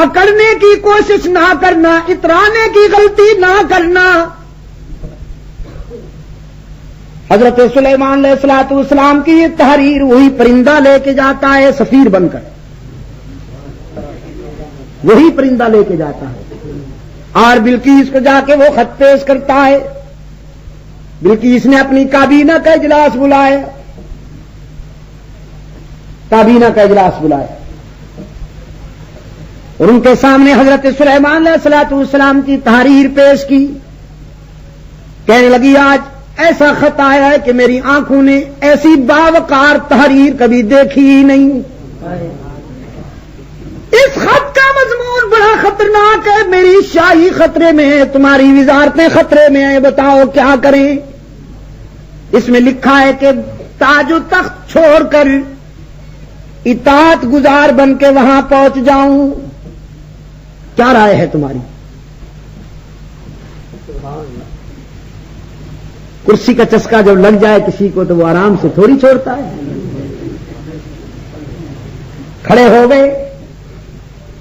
اکڑنے کی کوشش نہ کرنا، اترانے کی غلطی نہ کرنا. حضرت سلیمان علیہ الصلوۃ والسلام کی یہ تحریر وہی پرندہ لے کے جاتا ہے سفیر بن کر، وہی پرندہ لے کے جاتا ہے اور بلقیس کو جا کے وہ خط پیش کرتا ہے. بلقیس نے اپنی کابینہ کا اجلاس بلایا، کابینہ کا اجلاس بلایا اور ان کے سامنے حضرت سلیمان علیہ الصلوۃ والسلام کی تحریر پیش کی. کہنے لگی آج ایسا خط آیا ہے کہ میری آنکھوں نے ایسی باوقار تحریر کبھی دیکھی ہی نہیں. اس خط کا مضمون بڑا خطرناک ہے، میری شاہی خطرے میں ہے، تمہاری وزارتیں خطرے میں ہیں، بتاؤ کیا کریں. اس میں لکھا ہے کہ تاج و تخت چھوڑ کر اطاعت گزار بن کے وہاں پہنچ جاؤں. کیا رائے ہے تمہاری؟ کرسی کا چسکا جب لگ جائے کسی کو تو وہ آرام سے تھوڑی چھوڑتا ہے. کھڑے ہو گئے،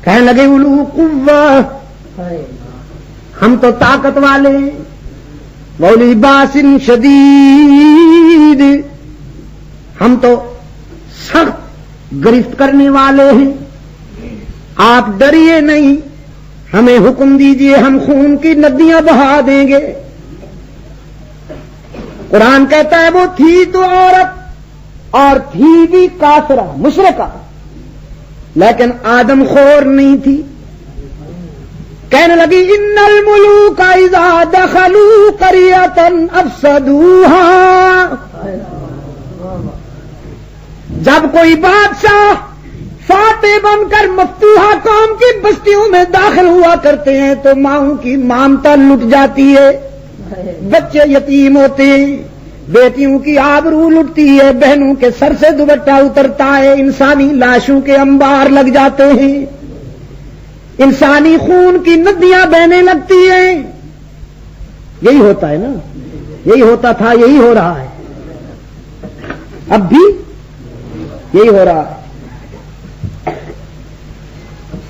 کہنے لگے اولو قوہ، ہم تو طاقت والے ہیں، وولی باس شدید، ہم تو سخت گرفت کرنے والے ہیں، آپ ڈریے نہیں، ہمیں حکم دیجئے، ہم خون کی ندیاں بہا دیں گے. قرآن کہتا ہے وہ تھی تو عورت اور تھی بھی کافرہ مشرکہ، لیکن آدم خور نہیں تھی. کہنے لگی ان الملوک اذا دخلوا قریۃ افسدوها، جب کوئی بادشاہ فاتح بن کر مفتوحہ قوم کی بستیوں میں داخل ہوا کرتے ہیں تو ماؤں کی مامتا لٹ جاتی ہے، بچے یتیم ہوتے ہیں، بیٹیوں کی آبرو لٹتی ہے، بہنوں کے سر سے دوپٹہ اترتا ہے، انسانی لاشوں کے انبار لگ جاتے ہیں، انسانی خون کی ندیاں بہنے لگتی ہیں. یہی ہوتا ہے نا، یہی ہوتا تھا، یہی ہو رہا ہے، اب بھی یہی ہو رہا ہے.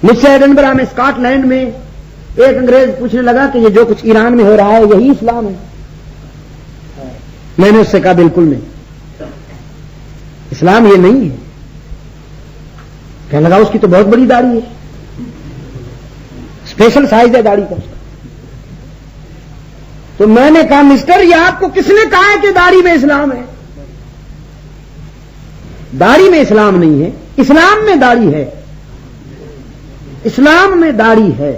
مجھ سے ایڈنبرا میں اسکاٹ لینڈ میں ایک انگریز پوچھنے لگا کہ یہ جو کچھ ایران میں ہو رہا ہے یہی اسلام ہے؟ میں نے اس سے کہا بالکل نہیں. اسلام یہ نہیں ہے. کہنے لگا اس کی تو بہت بڑی داڑھی ہے, اسپیشل سائز ہے داڑھی کا اس کا. تو میں نے کہا مسٹر یہ آپ کو کس نے کہا ہے کہ داڑھی میں اسلام ہے؟ داڑھی میں اسلام نہیں ہے, اسلام میں داڑھی ہے. اسلام میں داڑھی ہے,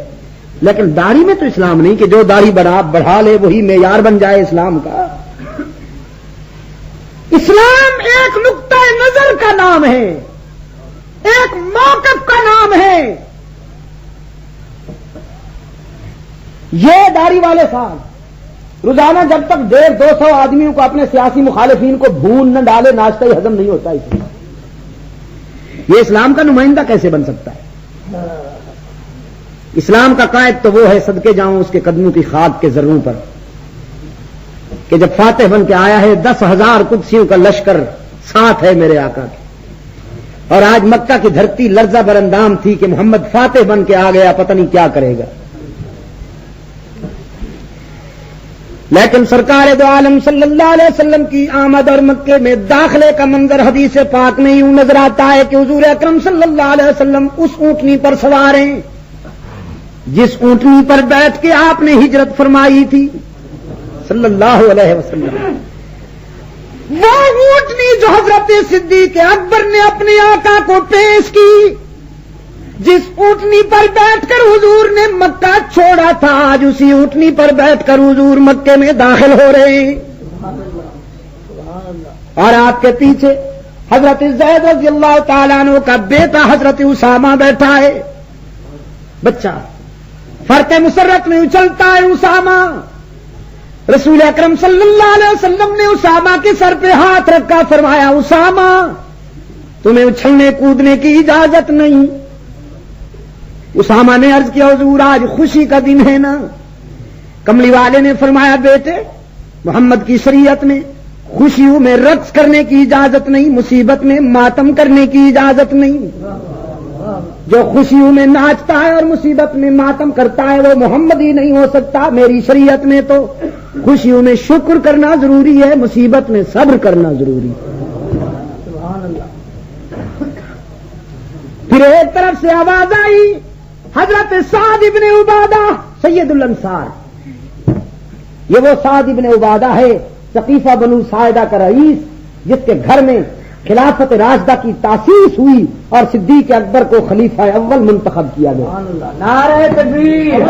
لیکن داڑھی میں تو اسلام نہیں کہ جو داڑھی بڑھا لے وہی معیار بن جائے اسلام کا. اسلام ایک نقطہ نظر کا نام ہے, ایک موقف کا نام ہے. یہ داڑھی والے صاحب روزانہ جب تک 150-200 آدمیوں کو اپنے سیاسی مخالفین کو بھون نہ ڈالے ناشتہ ہی ہضم نہیں ہوتا. یہ اسلام کا نمائندہ کیسے بن سکتا ہے؟ اسلام کا قائد تو وہ ہے, صدقے جاؤں اس کے قدموں کی خاک کے ذروں پر, کہ جب فاتح بن کے آیا ہے 10,000 قدسیوں کا لشکر ساتھ ہے میرے آقا کے. اور آج مکہ کی دھرتی لرزہ برندام تھی کہ محمد فاتح بن کے آ گیا, پتہ نہیں کیا کرے گا. لیکن سرکار دو عالم صلی اللہ علیہ وسلم کی آمد اور مکے میں داخلے کا منظر حدیث پاک میں یوں نظر آتا ہے کہ حضور اکرم صلی اللہ علیہ وسلم اس اونٹنی پر سوار ہیں جس اونٹنی پر بیٹھ کے آپ نے ہجرت فرمائی تھی صلی اللہ علیہ وسلم. وہ اونٹنی جو حضرت صدیق اکبر نے اپنے آقا کو پیش کی, جس اونٹنی پر بیٹھ کر حضور نے مکہ چھوڑا تھا, آج اسی اونٹنی پر بیٹھ کر حضور مکے میں داخل ہو رہے ہیں. اور آپ کے پیچھے حضرت زید رضی اللہ تعالیٰ عنہ کا بیٹا حضرت اسامہ بیٹھا ہے. بچہ فرق مسرت میں اچھلتا ہے اسامہ. رسول اکرم صلی اللہ علیہ وسلم نے اسامہ کے سر پہ ہاتھ رکھا, فرمایا اسامہ تمہیں اچھلنے کودنے کی اجازت نہیں. اسامہ نے عرض کیا حضور آج خوشی کا دن ہے نا. کملی والے نے فرمایا بیٹے محمد کی شریعت میں خوشیوں میں رقص کرنے کی اجازت نہیں, مصیبت میں ماتم کرنے کی اجازت نہیں. جو خوشیوں میں ناچتا ہے اور مصیبت میں ماتم کرتا ہے وہ محمد ہی نہیں ہو سکتا. میری شریعت میں تو خوشیوں میں شکر کرنا ضروری ہے, مصیبت میں صبر کرنا ضروری ہے. پھر ایک طرف سے آواز آئی, حضرت سعد ابن عبادہ سید الانصار. یہ وہ سعد ابن عبادہ ہے ثقیفہ بنو ساعدہ کا رئیس, جس کے گھر میں خلافت راشدہ کی تاسیس ہوئی اور صدیق اکبر کو خلیفہ اول منتخب کیا گیا. نعرہ تکبیر.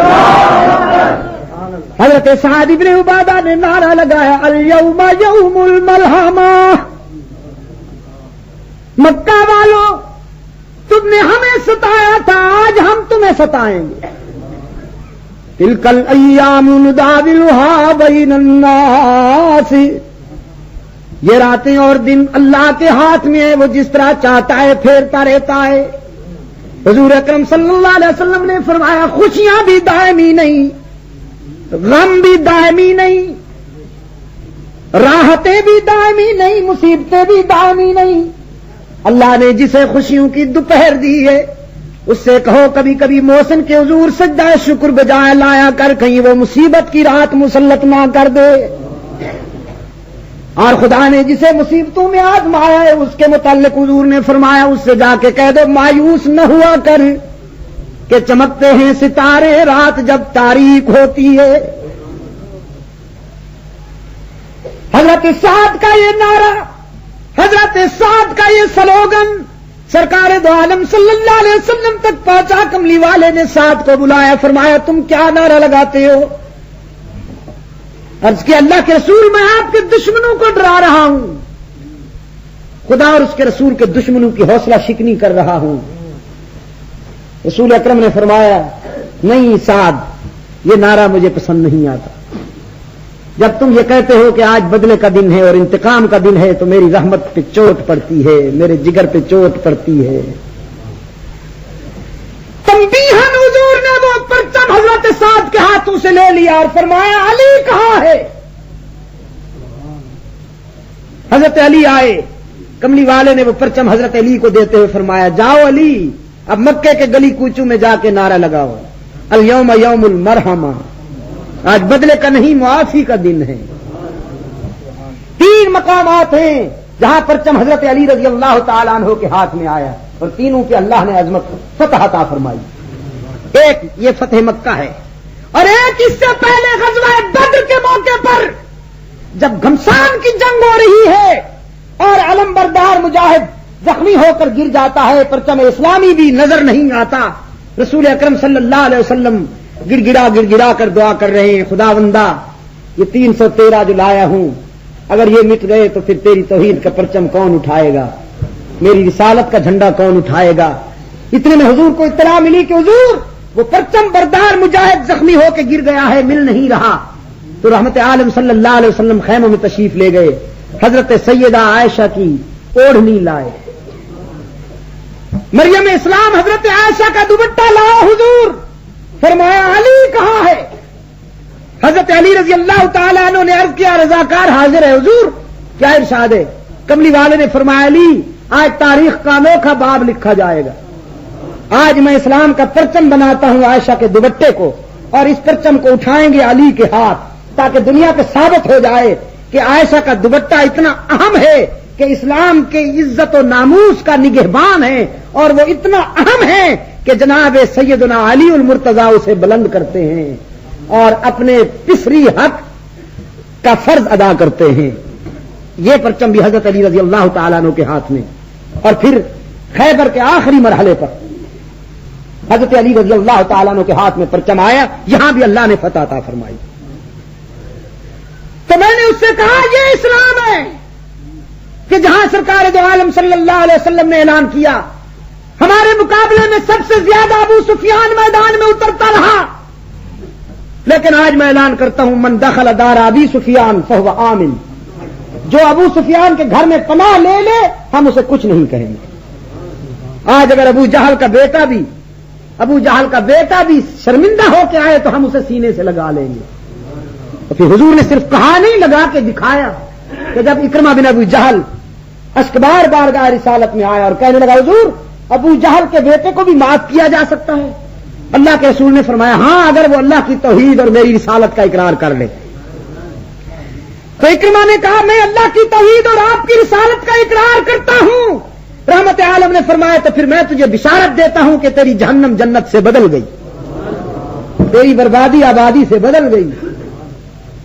حضرت سعد ابن عبادہ نے نعرہ لگایا الیوم یوم الملحمہ. مکہ والوں تم نے ہمیں ستایا تھا, آج ہم تمہیں ستائیں گے. تلک الایام نداولها بین الناس. یہ راتیں اور دن اللہ کے ہاتھ میں ہے, وہ جس طرح چاہتا ہے پھیرتا رہتا ہے. حضور اکرم صلی اللہ علیہ وسلم نے فرمایا خوشیاں بھی دائمی نہیں, غم بھی دائمی نہیں, راحتیں بھی دائمی نہیں, مصیبتیں بھی دائمی نہیں. اللہ نے جسے خوشیوں کی دوپہر دی ہے اس سے کہو کبھی کبھی محسن کے حضور سجدہ شکر بجائے لایا کر, کہیں وہ مصیبت کی رات مسلط نہ کر دے. اور خدا نے جسے مصیبتوں میں آزمایا ہے اس کے متعلق حضور نے فرمایا اس سے جا کے کہہ دو مایوس نہ ہوا کر کہ چمکتے ہیں ستارے رات جب تاریک ہوتی ہے. حضرت سعد کا یہ نعرہ, حضرت سعد کا یہ سلوگن سرکار دو عالم صلی اللہ علیہ وسلم تک پہنچا. کملی والے نے سعد کو بلایا, فرمایا تم کیا نعرہ لگاتے ہو؟ عرض کہ اللہ کے رسول میں آپ کے دشمنوں کو ڈرا رہا ہوں, خدا اور اس کے رسول کے دشمنوں کی حوصلہ شکنی کر رہا ہوں. رسول اکرم نے فرمایا نہیں سعد یہ نعرہ مجھے پسند نہیں آتا. جب تم یہ کہتے ہو کہ آج بدلے کا دن ہے اور انتقام کا دن ہے تو میری رحمت پہ چوٹ پڑتی ہے, میرے جگر پہ چوٹ پڑتی ہے. تنبیہاً حضور نے وہ پرچم حضرت سعد کے ہاتھوں سے لے لیا اور فرمایا علی کہاں ہے؟ حضرت علی آئے. کملی والے نے وہ پرچم حضرت علی کو دیتے ہوئے فرمایا جاؤ علی اب مکے کے گلی کوچوں میں جا کے نعرہ لگاؤ الیوم یوم المرحمہ, آج بدلے کا نہیں معافی کا دن ہے. 3 مقامات ہیں جہاں پرچم حضرت علی رضی اللہ تعالیٰ عنہ کے ہاتھ میں آیا اور تینوں پہ اللہ نے عظمت فتح عطا فرمائی. ایک یہ فتح مکہ ہے اور ایک اس سے پہلے غزوہ بدر کے موقع پر جب گھمسان کی جنگ ہو رہی ہے اور علم بردار مجاہد زخمی ہو کر گر جاتا ہے, پرچم اسلامی بھی نظر نہیں آتا, رسول اکرم صلی اللہ علیہ وسلم گر گڑا کر دعا کر رہے ہیں, خداوندا یہ 313 جو لایا ہوں اگر یہ مٹ گئے تو پھر تیری توحید کا پرچم کون اٹھائے گا, میری رسالت کا جھنڈا کون اٹھائے گا. اتنے میں حضور کو اطلاع ملی کہ حضور وہ پرچم بردار مجاہد زخمی ہو کے گر گیا ہے, مل نہیں رہا. تو رحمت عالم صلی اللہ علیہ وسلم خیموں میں تشریف لے گئے, حضرت سیدہ عائشہ کی اوڑھنی لائے, مریم اسلام حضرت عائشہ کا دوپٹہ لاؤ حضور, فرمایا علی کہاں ہے. حضرت علی رضی اللہ تعالیٰ عنہ نے عرض کیا رضاکار حاضر ہے حضور, کیا ارشاد ہے. کملی والے نے فرمایا علی آج تاریخ کا انوکھا باب لکھا جائے گا, آج میں اسلام کا پرچم بناتا ہوں عائشہ کے دوپٹے کو, اور اس پرچم کو اٹھائیں گے علی کے ہاتھ تاکہ دنیا پہ ثابت ہو جائے کہ عائشہ کا دوپٹہ اتنا اہم ہے کہ اسلام کے عزت و ناموس کا نگہبان ہے, اور وہ اتنا اہم ہے کہ جناب سیدنا علی المرتضیٰ اسے بلند کرتے ہیں اور اپنے پسری حق کا فرض ادا کرتے ہیں. یہ پرچم بھی حضرت علی رضی اللہ تعالیٰ عنہ کے ہاتھ میں. اور پھر خیبر کے آخری مرحلے پر حضرت علی رضی اللہ تعالیٰ عنہ کے ہاتھ میں پرچم آیا, یہاں بھی اللہ نے فتح عطا فرمائی. تو میں نے اس سے کہا یہ اسلام ہے کہ جہاں سرکار دو عالم صلی اللہ علیہ وسلم نے اعلان کیا ہمارے مقابلے میں سب سے زیادہ ابو سفیان میدان میں اترتا رہا, لیکن آج میں اعلان کرتا ہوں من دخل دار ابی سفیان فہو آمن, جو ابو سفیان کے گھر میں پناہ لے لے ہم اسے کچھ نہیں کہیں گے. آج اگر ابو جہل کا بیٹا بھی شرمندہ ہو کے آئے تو ہم اسے سینے سے لگا لیں گے. تو پھر حضور نے صرف کہا نہیں, لگا کے دکھایا کہ جب اکرمہ بن ابو جہل اشکبار بارگاہ رسالت میں آیا اور کہنے لگا حضور ابو جہل کے بیٹے کو بھی معاف کیا جا سکتا ہے, اللہ کے رسول نے فرمایا ہاں اگر وہ اللہ کی توحید اور میری رسالت کا اقرار کر لے. تو اکرمہ نے کہا میں اللہ کی توحید اور آپ کی رسالت کا اقرار کرتا ہوں. رحمت عالم نے فرمایا تو پھر میں تجھے بشارت دیتا ہوں کہ تیری جہنم جنت سے بدل گئی, تیری بربادی آبادی سے بدل گئی.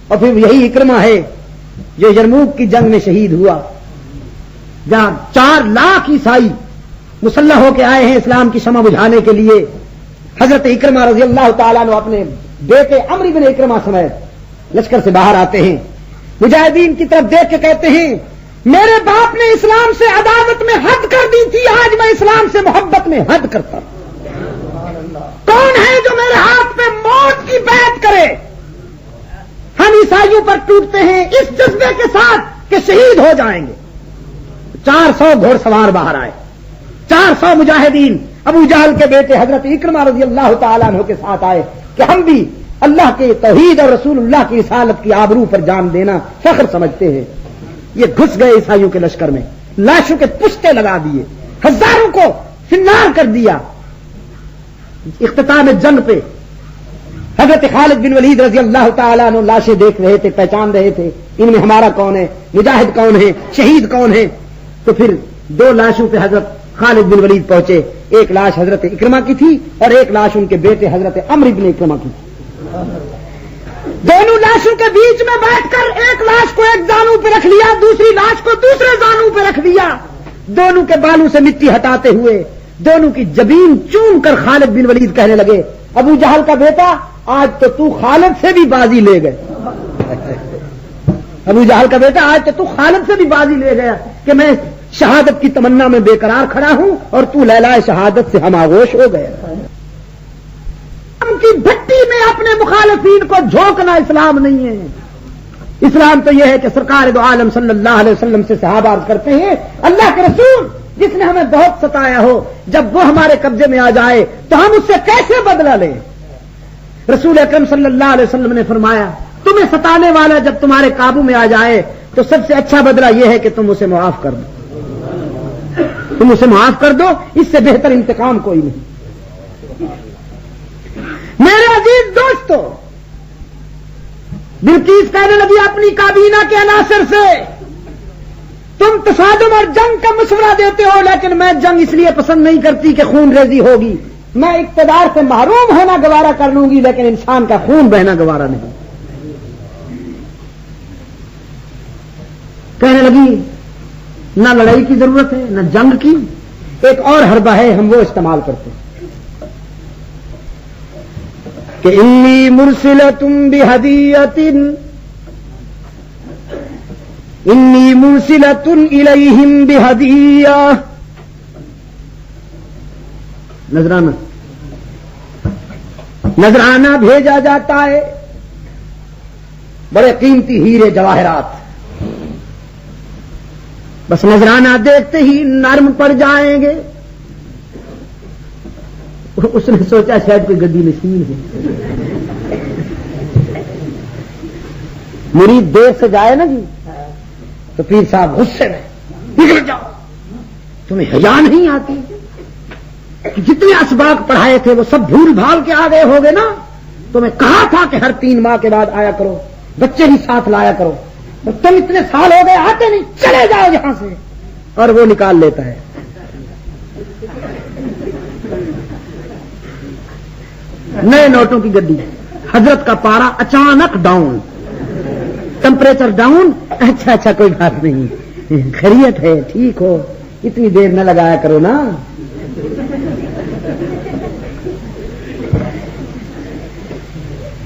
اور پھر یہی اکرمہ ہے جو یرموک کی جنگ میں شہید ہوا, جہاں 4 لاکھ عیسائی مسلح ہو کے آئے ہیں اسلام کی شمع بجھانے کے لیے. حضرت اکرمہ رضی اللہ تعالیٰ نے اپنے بیٹے عمرو بن اکرمہ سمیت لشکر سے باہر آتے ہیں, مجاہدین کی طرف دیکھ کے کہتے ہیں میرے باپ نے اسلام سے عداوت میں حد کر دی تھی, آج میں اسلام سے محبت میں حد کرتا ہوں. کون ہے جو میرے ہاتھ پہ موت کی بیعت کرے. ہم عیسائیوں پر ٹوٹتے ہیں اس جذبے کے ساتھ کہ شہید ہو جائیں گے. 400 گھوڑ سوار باہر آئے, 400 مجاہدین ابو جہل کے بیٹے حضرت اکرمہ رضی اللہ تعالیٰ عنہ کے ساتھ آئے کہ ہم بھی اللہ کے توحید اور رسول اللہ کی رسالت کی آبرو پر جان دینا فخر سمجھتے ہیں. یہ گھس گئے عیسائیوں کے لشکر میں, لاشوں کے پشتے لگا دیے, ہزاروں کو فنار کر دیا. اختتام جنگ پہ حضرت خالد بن ولید رضی اللہ تعالیٰ عنہ لاشیں دیکھ رہے تھے, پہچان رہے تھے ان میں ہمارا کون ہے, مجاہد کون ہے, شہید کون ہے. تو پھر 2 لاشوں پہ حضرت خالد بن ولید پہنچے, ایک لاش حضرت اکرمہ کی تھی اور ایک لاش ان کے بیٹے حضرت عمرو بن اکرمہ کی تھی. دونوں لاشوں کے بیچ میں بیٹھ کر ایک لاش کو ایک زانو پہ رکھ لیا, دوسری لاش کو دوسرے زانو پہ رکھ دیا. دونوں کے بالوں سے مٹی ہٹاتے ہوئے دونوں کی جبین چوم کر خالد بن ولید کہنے لگے ابو جہل کا بیٹا آج تو خالد سے بھی بازی لے گئے. ابو جہل کا بیٹا آج تو خالد سے بھی بازی لے گیا کہ میں شہادت کی تمنا میں بے قرار کھڑا ہوں اور تو لیلہ شہادت سے ہم آغوش ہو گئے. کی بھٹی میں اپنے مخالفین کو جھونکنا اسلام نہیں ہے. اسلام تو یہ ہے کہ سرکار دو عالم صلی اللہ علیہ وسلم سے صحابہ عرض کرتے ہیں اللہ کے رسول جس نے ہمیں بہت ستایا ہو جب وہ ہمارے قبضے میں آ جائے تو ہم اس سے کیسے بدلہ لیں. رسول اکرم صلی اللہ علیہ وسلم نے فرمایا تمہیں ستانے والا جب تمہارے قابو میں آ جائے تو سب سے اچھا بدلہ یہ ہے کہ تم اسے معاف کر دو, تم اسے معاف کر دو, اس سے بہتر انتقام کوئی نہیں. میرے عزیز دوستو, بلقیس کہنے لگی اپنی کابینہ کے عناصر سے تم تصادم اور جنگ کا مشورہ دیتے ہو، لیکن میں جنگ اس لیے پسند نہیں کرتی کہ خون ریزی ہوگی، میں اقتدار سے محروم ہونا گوارا کر لوں گی، لیکن انسان کا خون بہنا گوارا نہیں۔ کہنے لگی نہ لڑائی کی ضرورت ہے نہ جنگ کی، ایک اور حربہ ہے ہم وہ استعمال کرتے ہیں کہ انی مرسلۃ بہدیۃ انی مرسلۃ الیہم بہدیہ، نذرانہ بھیجا جاتا ہے، بڑے قیمتی ہیرے جواہرات، بس نذرانہ دیکھتے ہی نرم پڑ جائیں گے۔ اس نے سوچا شاید کوئی گدی نشین ہے، مرید دیر سے جائے نا جی تو پیر صاحب غصے میں بگڑ جاؤ، تمہیں حیا نہیں آتی کہ جتنے اسباق پڑھائے تھے وہ سب بھول بھال کے آ گئے ہوگے نا، تمہیں کہا تھا کہ ہر 3 ماہ کے بعد آیا کرو، بچے بھی ساتھ لایا کرو، تم اتنے سال ہو گئے آتے نہیں، چلے جاؤ یہاں سے، اور وہ نکال لیتا ہے۔ نئے نوٹوں کی گڈی، حضرت کا پارا اچانک ڈاؤن، ٹمپریچر ڈاؤن، اچھا کوئی بات نہیں، خیریت ہے، ٹھیک ہو، اتنی دیر نہ لگایا کرو نا۔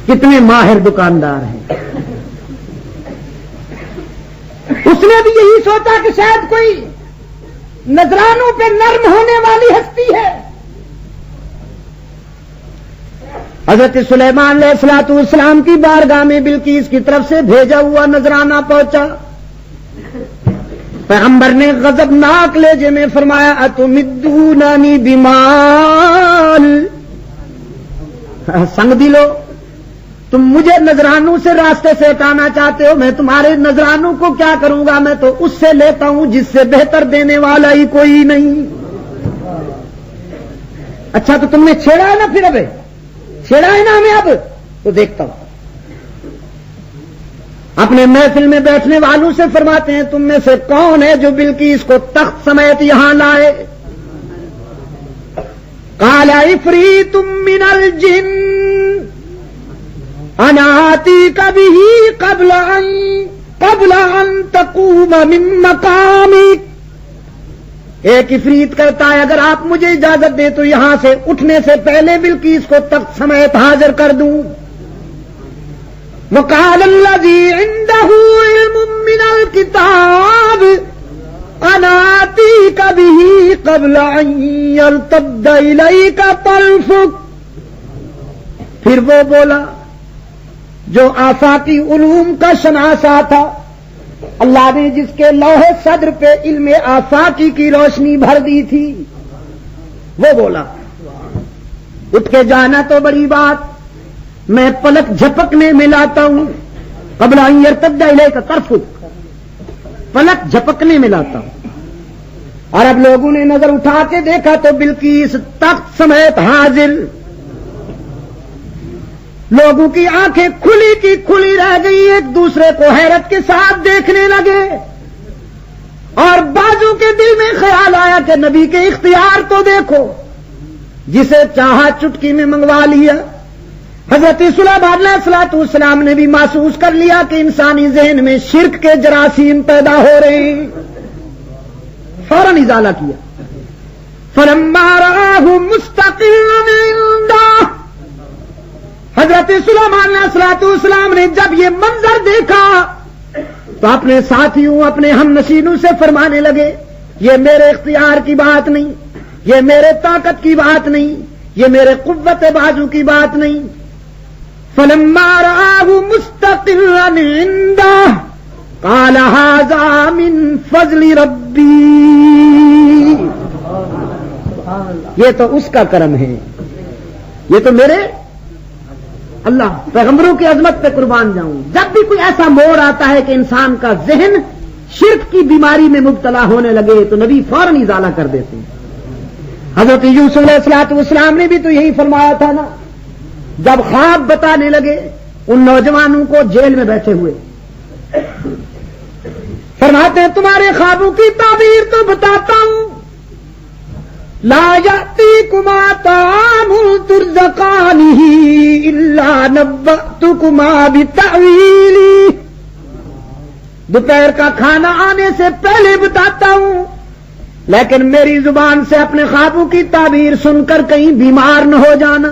کتنے ماہر دکاندار ہیں، اس نے بھی یہی سوچا کہ شاید کوئی نذرانوں پہ نرم ہونے والی ہستی ہے۔ حضرت سلیمان علیہ الصلوۃ والسلام کی بارگاہ میں بلقیس کی طرف سے بھیجا ہوا نذرانہ پہنچا، پیغمبر نے غضبناک لہجے میں فرمایا اتمدوننی بمال، سنگ دلو، تم مجھے نذرانوں سے راستے سے ہٹانا چاہتے ہو، میں تمہارے نذرانوں کو کیا کروں گا، میں تو اس سے لیتا ہوں جس سے بہتر دینے والا ہی کوئی نہیں۔ اچھا تو تم نے چھیڑا ہے نا، پھر اب چھیڑا ہے نا ہمیں، اب تو دیکھتا ہوں۔ اپنے محفل میں بیٹھنے والوں سے فرماتے ہیں تم میں سے کون ہے جو بلقیس کو تخت سمیت یہاں لائے؟ قال عفریت من الجن انا آتیک بہ قبل ان تقوم من مقامک، ایک عفریت کہتا ہے اگر آپ مجھے اجازت دیں تو یہاں سے اٹھنے سے پہلے بلقیس کو تخت سمیت حاضر کر دوں۔ وقال الذی عنده علم من الکتاب انا آتیک بہ قبل ان یرتد الیک طرفک، پھر وہ بولا جو آفاقی علوم کا شناسا تھا، اللہ نے جس کے لوح صدر پہ علم آفاقی کی روشنی بھر دی تھی، وہ بولا اٹھ کے جانا تو بڑی بات، میں پلک جھپکنے میں لاتا ہوں، قبل ان یرتد الیک طرفک، پلک جھپکنے میں لاتا ہوں۔ اور اب لوگوں نے نظر اٹھا کے دیکھا تو بلقیس تخت سمیت حاضر، لوگوں کی آنکھیں کھلی کی کھلی رہ گئی، ایک دوسرے کو حیرت کے ساتھ دیکھنے لگے، اور بعضوں کے دل میں خیال آیا کہ نبی کے اختیار تو دیکھو، جسے چاہا چٹکی میں منگوا لیا۔ حضرت سلیمان علیہ الصلوۃ والسلام نے بھی محسوس کر لیا کہ انسانی ذہن میں شرک کے جراثیم پیدا ہو رہے ہیں، فوراً ازالہ کیا۔ فلما رآہ مستقرا عنده، حضرت سلیمان علیہ الصلوۃ والسلام نے جب یہ منظر دیکھا تو اپنے ساتھیوں اپنے ہم نشینوں سے فرمانے لگے یہ میرے اختیار کی بات نہیں، یہ میرے طاقت کی بات نہیں، یہ میرے قوت بازو کی بات نہیں۔ فلما رآہ مستقرا عنده قال هذا من فضل ربی، یہ تو اس کا کرم ہے، یہ تو میرے اللہ پیغمبروں کی عظمت پہ قربان جاؤں۔ جب بھی کوئی ایسا موڑ آتا ہے کہ انسان کا ذہن شرک کی بیماری میں مبتلا ہونے لگے تو نبی فوراً ازالہ کر دیتے ہیں۔ حضرت یوسف علیہ الصلوۃ والسلام نے بھی تو یہی فرمایا تھا نا، جب خواب بتانے لگے ان نوجوانوں کو جیل میں بیٹھے ہوئے، فرماتے ہیں تمہارے خوابوں کی تعبیر تو بتاتا ہوں. لا یأتیکما طعام ترزقانہ الا نبأتکما بتأویلہ. دوپہر کا کھانا آنے سے پہلے بتاتا ہوں، لیکن میری زبان سے اپنے خوابوں کی تعبیر سن کر کہیں بیمار نہ ہو جانا،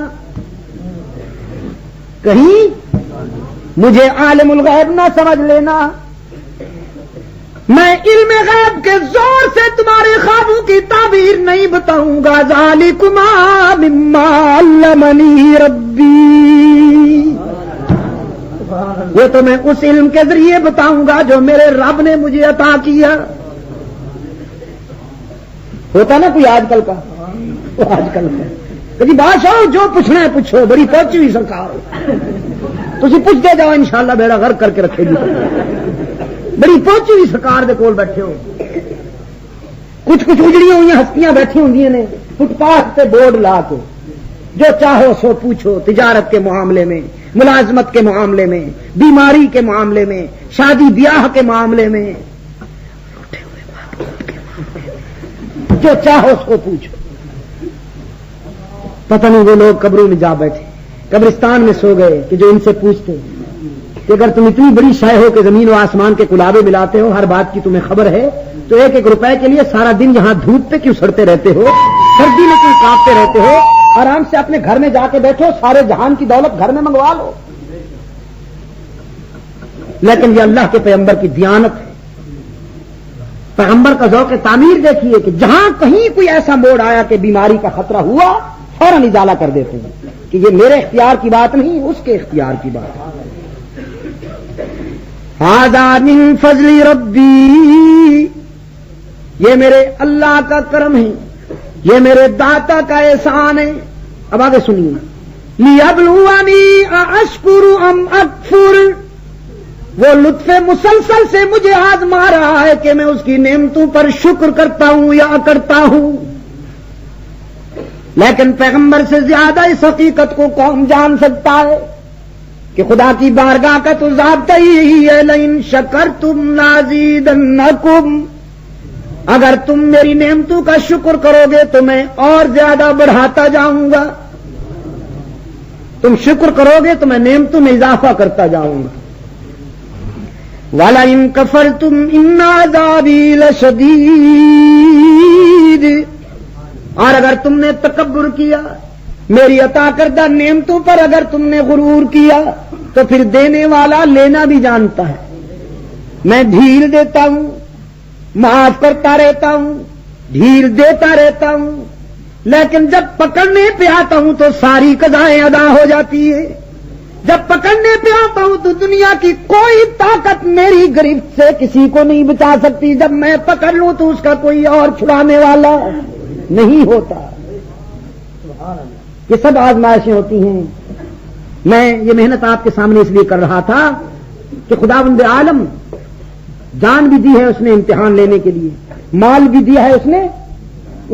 کہیں مجھے عالم الغیب نہ سمجھ لینا. میں علم غیب کے زور سے تمہارے خوابوں کی تعبیر نہیں بتاؤں گا. ذالکما مما علمنی ربی، وہ تو میں اس علم کے ذریعے بتاؤں گا جو میرے رب نے مجھے عطا کیا. ہوتا نا کوئی آج کل کا کہ جی بادشاہ جو پوچھنا ہے پوچھو، بڑی پہنچی ہوئی سرکار تسی پوچھتے جاؤ، انشاءاللہ بیڑا غرق کر کے رکھے گی. بڑی پہنچی ہوئی سرکار دے کول بیٹھے ہو. کچھ اجڑیاں ہوئی ہستیاں بیٹھی ہوں نے فٹ پاتھ پہ بورڈ لا کے جو چاہو سو پوچھو، تجارت کے معاملے میں، ملازمت کے معاملے میں، بیماری کے معاملے میں، شادی بیاہ کے معاملے میں، جو چاہو اس کو پوچھو. پتہ نہیں وہ لوگ قبروں میں جا بیٹھے، قبرستان میں سو گئے کہ جو ان سے پوچھتے کہ اگر تم اتنی بڑی شے ہو کہ زمین و آسمان کے کلابے ملاتے ہو، ہر بات کی تمہیں خبر ہے، تو 1-1 روپے کے لیے سارا دن یہاں دھوپ پہ کیوں سڑتے رہتے ہو، سردی میں کیوں کانپتے رہتے ہو؟ آرام سے اپنے گھر میں جا کے بیٹھو، سارے جہان کی دولت گھر میں منگوا لو. لیکن یہ اللہ کے پیغمبر کی دیانت ہے. پیغمبر کا ذوق تعمیر دیکھیے کہ جہاں کہیں کوئی ایسا موڑ آیا کہ بیماری کا خطرہ ہوا، فوراً ازالہ کر دیتے ہیں کہ یہ میرے اختیار کی بات نہیں، اس کے اختیار کی بات ہے. ھذا من فضل ربی، یہ میرے اللہ کا کرم ہے، یہ میرے داتا کا احسان ہے. اب آگے سنیے، لیبلونی ااشکر ام اکفر، وہ لطف مسلسل سے مجھے آزما رہا ہے کہ میں اس کی نعمتوں پر شکر کرتا ہوں یا کرتا ہوں. لیکن پیغمبر سے زیادہ اس حقیقت کو کون جان سکتا ہے کہ خدا کی بارگاہ کا تو ضابطہ یہی ہے، لئن شکرتم لازیدنکم، اگر تم میری نعمتوں کا شکر کرو گے تو میں اور زیادہ بڑھاتا جاؤں گا. تم شکر کرو گے تو میں نعمتوں میں اضافہ کرتا جاؤں گا. وَلَئِن كَفَرْتُمْ إِنَّ عَذَابِي لَشَدِيدٌ، اور اگر تم نے تکبر کیا میری عطا کردہ نعمتوں پر، اگر تم نے غرور کیا تو پھر دینے والا لینا بھی جانتا ہے. میں ڈھیل دیتا ہوں، معاف کرتا رہتا ہوں، ڈھیل دیتا رہتا ہوں، لیکن جب پکڑنے پہ آتا ہوں تو ساری قضائیں ادا ہو جاتی ہے. جب پکڑنے پہ آتا ہوں تو دنیا کی کوئی طاقت میری گرفت سے کسی کو نہیں بچا سکتی. جب میں پکڑ لوں تو اس کا کوئی اور چھڑانے والا نہیں ہوتا. یہ سب آزمائشیں ہوتی ہیں. میں یہ محنت آپ کے سامنے اس لیے کر رہا تھا کہ خداوند عالم جان بھی دی ہے اس نے امتحان لینے کے لیے، مال بھی دیا ہے اس نے،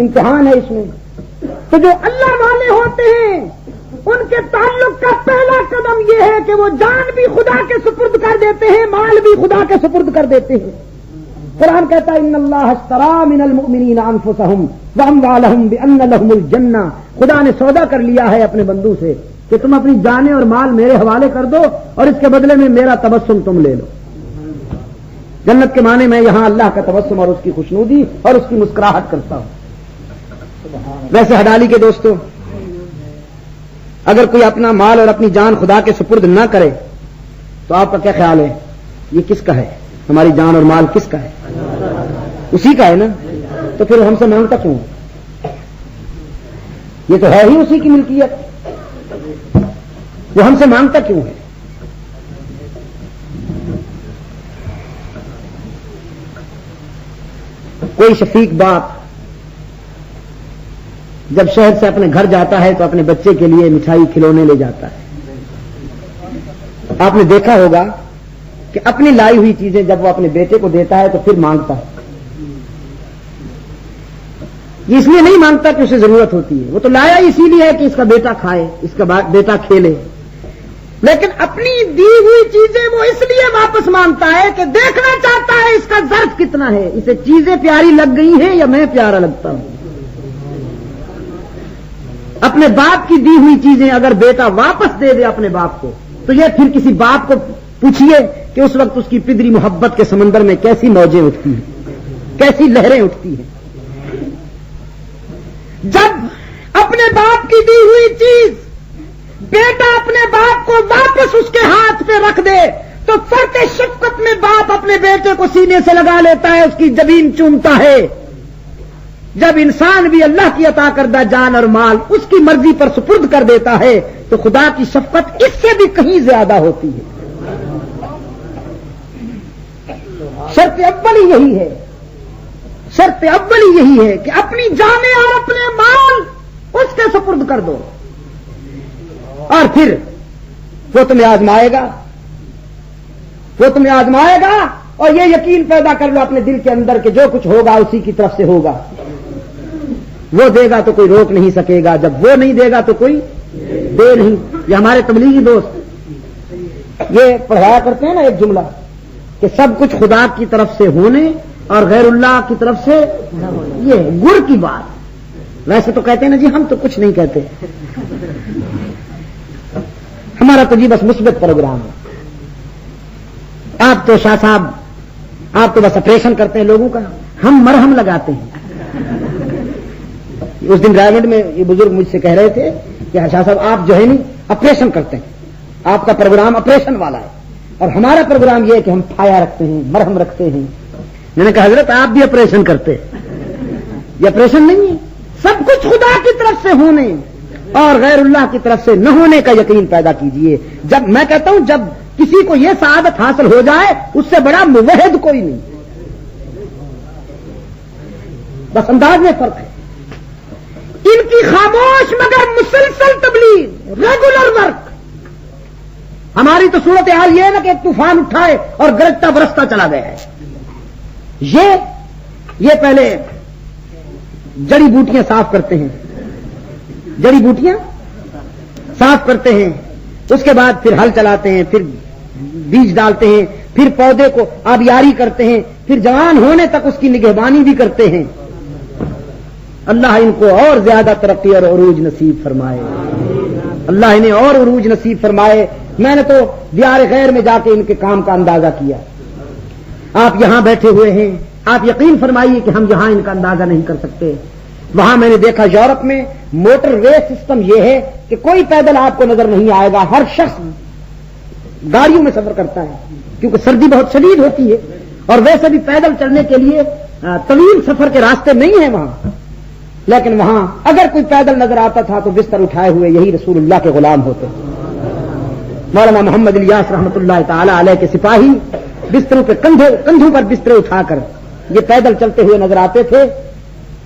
امتحان ہے اس میں. تو جو اللہ والے ہوتے ہیں ان کے تعلق کا پہلا قدم یہ ہے کہ وہ جان بھی خدا کے سپرد کر دیتے ہیں، مال بھی خدا کے سپرد کر دیتے ہیں. قرآن کہتا ہے ان اللہ اشترى من المؤمنین انفسهم واموالهم بان لهم الجنہ، خدا نے سودا کر لیا ہے اپنے بندوں سے کہ تم اپنی جانیں اور مال میرے حوالے کر دو اور اس کے بدلے میں میرا تبسم تم لے لو. جنت کے معنی میں یہاں اللہ کا تبسم اور اس کی خوشنودی اور اس کی مسکراہٹ کرتا ہوں. ویسے ہڈالی کے دوستوں، اگر کوئی اپنا مال اور اپنی جان خدا کے سپرد نہ کرے تو آپ کا کیا خیال ہے؟ یہ کس کا ہے؟ ہماری جان اور مال کس کا ہے؟ اسی کا ہے نا. تو پھر ہم سے مانگتا کیوں؟ یہ تو ہے ہی اسی کی ملکیت، وہ ہم سے مانگتا کیوں ہے؟ کوئی شفیق باپ جب شہر سے اپنے گھر جاتا ہے تو اپنے بچے کے لیے مٹھائی کھلونے لے جاتا ہے. آپ نے دیکھا ہوگا کہ اپنی لائی ہوئی چیزیں جب وہ اپنے بیٹے کو دیتا ہے تو پھر مانگتا ہے. یہ اس لیے نہیں مانگتا کہ اسے ضرورت ہوتی ہے، وہ تو لایا اسی لیے ہے کہ اس کا بیٹا کھائے، اس کا بیٹا کھیلے. لیکن اپنی دی ہوئی چیزیں وہ اس لیے واپس مانگتا ہے کہ دیکھنا چاہتا ہے اس کا ظرف کتنا ہے، اسے چیزیں پیاری لگ گئی ہیں یا میں پیارا لگتا ہوں۔ اپنے باپ کی دی ہوئی چیزیں اگر بیٹا واپس دے دے اپنے باپ کو، تو یہ پھر کسی باپ کو پوچھئے کہ اس وقت اس کی پدری محبت کے سمندر میں کیسی موجیں اٹھتی ہیں، کیسی لہریں اٹھتی ہیں۔ جب اپنے باپ کی دی ہوئی چیز بیٹا اپنے باپ کو واپس اس کے ہاتھ پہ رکھ دے تو فرط شفقت میں باپ اپنے بیٹے کو سینے سے لگا لیتا ہے، اس کی جبین چومتا ہے۔ جب انسان بھی اللہ کی عطا کردہ جان اور مال اس کی مرضی پر سپرد کر دیتا ہے تو خدا کی شفقت اس سے بھی کہیں زیادہ ہوتی ہے۔ شرط اول یہی ہے، شرط اول یہی ہے کہ اپنی جانیں اور اپنے مال اس کے سپرد کر دو، اور پھر وہ تمہیں آزمائے گا، وہ تمہیں آزمائے گا، اور یہ یقین پیدا کر لو اپنے دل کے اندر کہ جو کچھ ہوگا اسی کی طرف سے ہوگا۔ وہ دے گا تو کوئی روک نہیں سکے گا، جب وہ نہیں دے گا تو کوئی دے نہیں۔ یہ ہمارے تبلیغی دوست یہ پڑھایا کرتے ہیں نا ایک جملہ کہ سب کچھ خدا کی طرف سے ہونے اور غیر اللہ کی طرف سے یہ گڑ کی بات۔ ویسے تو کہتے ہیں نا جی ہم تو کچھ نہیں کہتے، ہمارا تو جی بس مثبت پروگرام ہے۔ آپ تو شاہ صاحب آپ تو بس آپریشن کرتے ہیں لوگوں کا، ہم مرہم لگاتے ہیں۔ اس دن رائے گنج میں یہ بزرگ مجھ سے کہہ رہے تھے کہ شاہ صاحب آپ جو ہے نہیں آپریشن کرتے ہیں، آپ کا پروگرام آپریشن والا ہے، اور ہمارا پروگرام یہ ہے کہ ہم پھایا رکھتے ہیں، مرہم رکھتے ہیں۔ میں نے کہا حضرت آپ بھی آپریشن کرتے، یہ آپریشن نہیں ہے، سب کچھ خدا کی طرف سے ہونے اور غیر اللہ کی طرف سے نہ ہونے کا یقین پیدا کیجئے۔ جب میں کہتا ہوں جب کسی کو یہ سعادت حاصل ہو جائے اس سے بڑا موحد کوئی نہیں، بس انداز میں فرق ہے۔ ان کی خاموش مگر مسلسل تبلیغ، ریگولر ورک۔ ہماری تو صورتحال یہ ہے نا کہ ایک طوفان اٹھائے اور گرجتا برستا چلا گیا ہے۔ یہ پہلے جڑی بوٹیاں صاف کرتے ہیں، جڑی بوٹیاں صاف کرتے ہیں، اس کے بعد پھر ہل چلاتے ہیں، پھر بیج ڈالتے ہیں، پھر پودے کو آبیاری کرتے ہیں، پھر جوان ہونے تک اس کی نگہبانی بھی کرتے ہیں۔ اللہ ان کو اور زیادہ ترقی اور عروج نصیب فرمائے، اللہ انہیں اور عروج نصیب فرمائے۔ میں نے تو دیار غیر میں جا کے ان کے کام کا اندازہ کیا۔ آپ یہاں بیٹھے ہوئے ہیں، آپ یقین فرمائیے کہ ہم یہاں ان کا اندازہ نہیں کر سکتے۔ وہاں میں نے دیکھا یورپ میں موٹر وے سسٹم یہ ہے کہ کوئی پیدل آپ کو نظر نہیں آئے گا، ہر شخص گاڑیوں میں سفر کرتا ہے کیونکہ سردی بہت شدید ہوتی ہے، اور ویسے بھی پیدل چلنے کے لیے طویل سفر کے راستے نہیں ہیں وہاں، لیکن وہاں اگر کوئی پیدل نظر آتا تھا تو بستر اٹھائے ہوئے یہی رسول اللہ کے غلام ہوتے۔ مولانا محمد الیاس رحمۃ اللہ تعالی علیہ کے سپاہی بستروں پہ کندھوں پر بسترے اٹھا کر یہ پیدل چلتے ہوئے نظر آتے تھے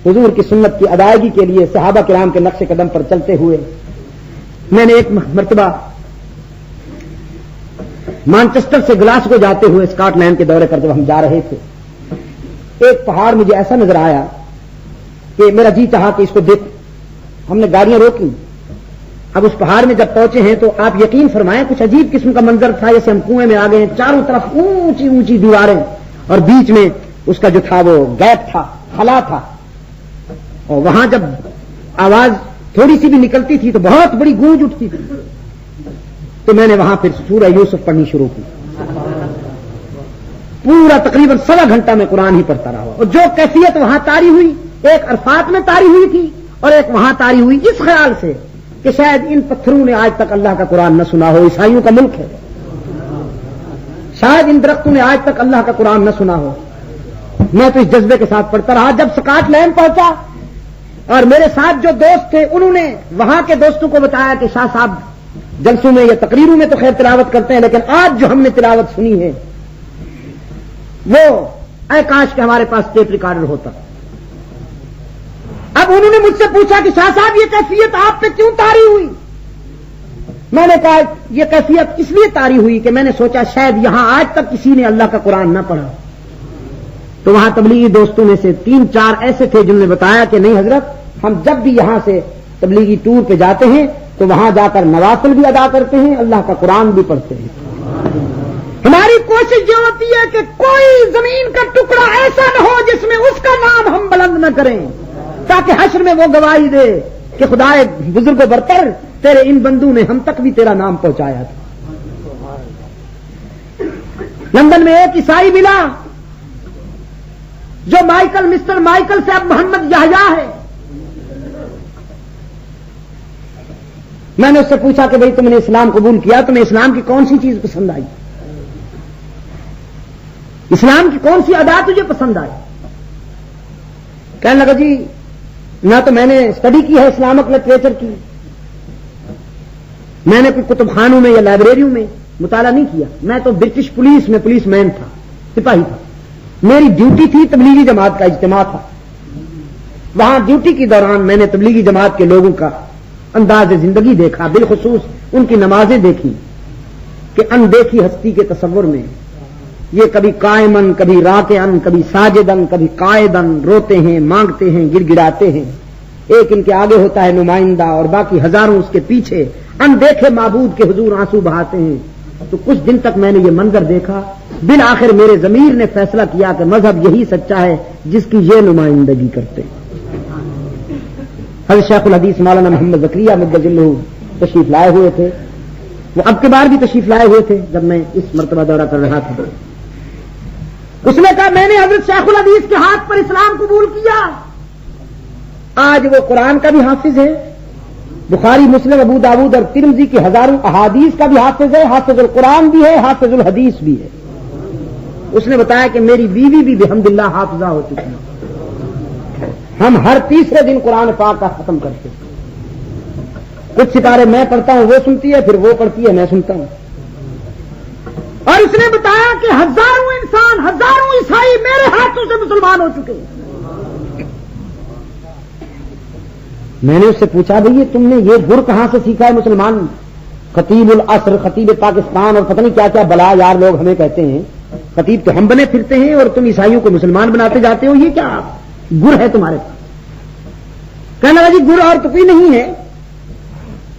حضور کی سنت کی ادائیگی کے لیے، صحابہ کرام کے نقش قدم پر چلتے ہوئے۔ میں نے ایک مرتبہ مانچسٹر سے گلاسگو جاتے ہوئے اسکاٹ لینڈ کے دورے پر جب ہم جا رہے تھے، ایک پہاڑ مجھے ایسا نظر آیا کہ میرا جی چاہا کہ اس کو دیکھوں۔ ہم نے گاڑیاں روکی، اب اس پہاڑ میں جب پہنچے ہیں تو آپ یقین فرمائیں کچھ عجیب قسم کا منظر تھا، جیسے ہم کنویں میں آ گئے ہیں، چاروں طرف اونچی اونچی دیواریں اور بیچ میں اس کا جو تھا وہ گیپ تھا، خلا تھا، اور وہاں جب آواز تھوڑی سی بھی نکلتی تھی تو بہت بڑی گونج اٹھتی تھی۔ تو میں نے وہاں پھر سورہ یوسف پڑھنی شروع کی، پورا تقریباً 1.25 گھنٹہ میں قرآن ہی پڑھتا رہا، اور جو کیفیت وہاں طاری ہوئی، ایک عرفات میں طاری ہوئی تھی اور ایک وہاں طاری ہوئی اس خیال سے کہ شاید ان پتھروں نے آج تک اللہ کا قرآن نہ سنا ہو، عیسائیوں کا ملک ہے، شاید ان درختوں نے آج تک اللہ کا قرآن نہ سنا ہو۔ میں تو اس جذبے کے ساتھ پڑھتا رہا۔ جب اسکاٹ لینڈ پہنچا اور میرے ساتھ جو دوست تھے انہوں نے وہاں کے دوستوں کو بتایا کہ شاہ صاحب جلسوں میں یا تقریروں میں تو خیر تلاوت کرتے ہیں، لیکن آج جو ہم نے تلاوت سنی ہے وہ اے کاش کہ ہمارے پاس ٹیپ ریکارڈر ہوتا۔ اب انہوں نے مجھ سے پوچھا کہ شاہ صاحب یہ کیفیت آپ پہ کیوں طاری ہوئی؟ میں نے کہا یہ کیفیت اس لیے طاری ہوئی کہ میں نے سوچا شاید یہاں آج تک کسی نے اللہ کا قرآن نہ پڑھا۔ تو وہاں تبلیغی دوستوں میں سے 3-4 ایسے تھے جنہوں نے بتایا کہ نہیں حضرت، ہم جب بھی یہاں سے تبلیغی ٹور پہ جاتے ہیں تو وہاں جا کر نوافل بھی ادا کرتے ہیں، اللہ کا قرآن بھی پڑھتے ہیں۔ ہماری کوشش یہ ہوتی ہے کہ کوئی زمین کا ٹکڑا ایسا نہ ہو جس میں اس کا نام ہم بلند نہ کریں، تاکہ حشر میں وہ گواہی دے کہ خدائے بزرگ و برتر تیرے ان بندوں نے ہم تک بھی تیرا نام پہنچایا تھا۔ لندن میں ایک عیسائی ملا جو مسٹر مائیکل سے اب محمد یحییٰ ہے۔ میں نے اس سے پوچھا کہ بھئی تم نے اسلام قبول کیا، تمہیں اسلام کی کون سی چیز پسند آئی، اسلام کی کون سی ادا تجھے پسند آئی؟ کہنے لگا جی نہ تو میں نے اسٹڈی کی ہے اسلامک لٹریچر کی، میں نے کوئی کتب خانوں میں یا لائبریریوں میں مطالعہ نہیں کیا، میں تو برٹش پولیس میں پولیس مین تھا، سپاہی تھا، میری ڈیوٹی تھی تبلیغی جماعت کا اجتماع تھا، وہاں ڈیوٹی کے دوران میں نے تبلیغی جماعت کے لوگوں کا انداز زندگی دیکھا، بالخصوص ان کی نمازیں دیکھی کہ اندیکھی ہستی کے تصور میں یہ کبھی قائمن، کبھی راکعن، کبھی ساجدن، کبھی قائدن روتے ہیں، مانگتے ہیں، گڑ گڑاتے ہیں، ایک ان کے آگے ہوتا ہے نمائندہ اور باقی ہزاروں اس کے پیچھے اندیکھے معبود کے حضور آنسو بہاتے ہیں۔ تو کچھ دن تک میں نے یہ منظر دیکھا، بالآخر میرے ضمیر نے فیصلہ کیا کہ مذہب یہی سچا ہے جس کی یہ نمائندگی کرتے ہیں۔ حضرت شیخ الحدیث مولانا محمد زکریا مدظ اللہ تشریف لائے ہوئے تھے، وہ اب کے بار بھی تشریف لائے ہوئے تھے جب میں اس مرتبہ دورہ کر رہا تھا۔ اس نے کہا میں نے حضرت شیخ الحدیث کے ہاتھ پر اسلام قبول کیا، آج وہ قرآن کا بھی حافظ ہے، بخاری مسلم ابو داود اور ترمذی کی ہزاروں احادیث کا بھی حافظ ہے، حافظ القرآن بھی ہے، حافظ الحدیث بھی ہے۔ اس نے بتایا کہ میری بیوی بھی بحمداللہ حافظہ ہو چکی ہے، ہم ہر تیسرے دن قرآن پاک کا ختم کرتے ہیں، کچھ سپارے میں پڑھتا ہوں وہ سنتی ہے، پھر وہ پڑھتی ہے میں سنتا ہوں۔ اور اس نے بتایا کہ ہزاروں انسان، ہزاروں عیسائی میرے ہاتھوں سے مسلمان ہو چکے ہیں۔ میں نے اس سے پوچھا بھئی تم نے یہ گر کہاں سے سیکھا ہے مسلمان؟ خطیب العصر، خطیب پاکستان اور پتہ نہیں کیا کیا بلا یار لوگ ہمیں کہتے ہیں، خطیب تو ہم بنے پھرتے ہیں اور تم عیسائیوں کو مسلمان بناتے جاتے ہو، یہ کیا گر ہے تمہارے پاس؟ کہنے لگا جی گر اور تو کوئی نہیں ہے،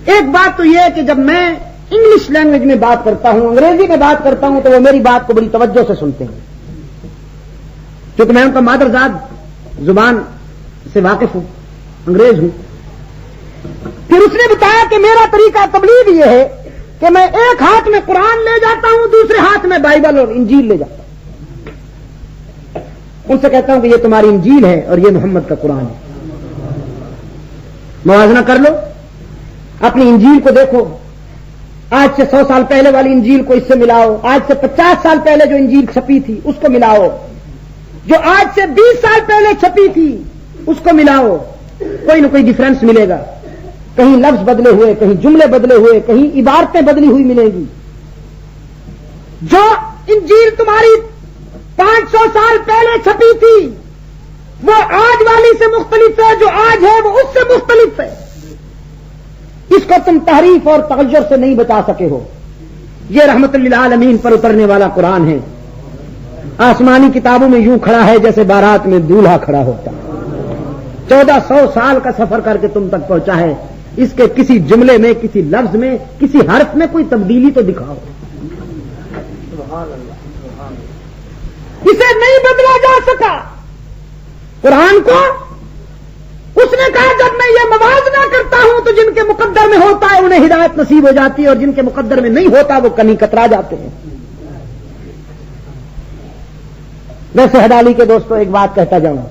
ایک بات تو یہ ہے کہ جب میں انگلش لینگویج میں بات کرتا ہوں، انگریزی میں بات کرتا ہوں تو وہ میری بات کو بڑی توجہ سے سنتے ہیں، کیونکہ میں ان کا مادرزاد زبان سے واقف ہوں، انگریز ہوں۔ پھر اس نے بتایا کہ میرا طریقہ تبلیغ یہ ہے کہ میں ایک ہاتھ میں قرآن لے جاتا ہوں، دوسرے ہاتھ میں بائبل اور انجیل لے جاتا ہوں، ان سے کہتا ہوں کہ یہ تمہاری انجیل ہے اور یہ محمد کا قرآن ہے، موازنہ کر لو، اپنی انجیل کو دیکھو، آج سے 100 سال پہلے والی انجیل کو اس سے ملاؤ، آج سے 50 سال پہلے جو انجیل چھپی تھی اس کو ملاؤ، جو آج سے 20 سال پہلے چھپی تھی اس کو ملاؤ، کوئی نہ کوئی ڈفرنس ملے گا، کہیں لفظ بدلے ہوئے، کہیں جملے بدلے ہوئے، کہیں عبارتیں بدلی ہوئی ملیں گی۔ جو انجیل تمہاری 500 سال پہلے چھپی تھی وہ آج والی سے مختلف ہے، جو آج ہے وہ اس سے مختلف ہے، اس کو تم تحریف اور تغیر سے نہیں بچا سکے ہو۔ یہ رحمت للعالمین پر اترنے والا قرآن ہے، آسمانی کتابوں میں یوں کھڑا ہے جیسے بارات میں دولہا کھڑا ہوتا، 1400 سال کا سفر کر کے تم تک پہنچا ہے، اس کے کسی جملے میں، کسی لفظ میں، کسی حرف میں کوئی تبدیلی تو دکھاؤ، اسے نہیں بدلا جا سکا۔ قرآن کو اس نے کہا جب میں یہ موازنہ کرتا ہوں تو جن کے مقدر میں ہوتا ہے انہیں ہدایت نصیب ہو جاتی ہے اور جن کے مقدر میں نہیں ہوتا وہ کہیں کترا جاتے ہیں۔ ویسے ہدالی کے دوستو ایک بات کہتا جاؤں،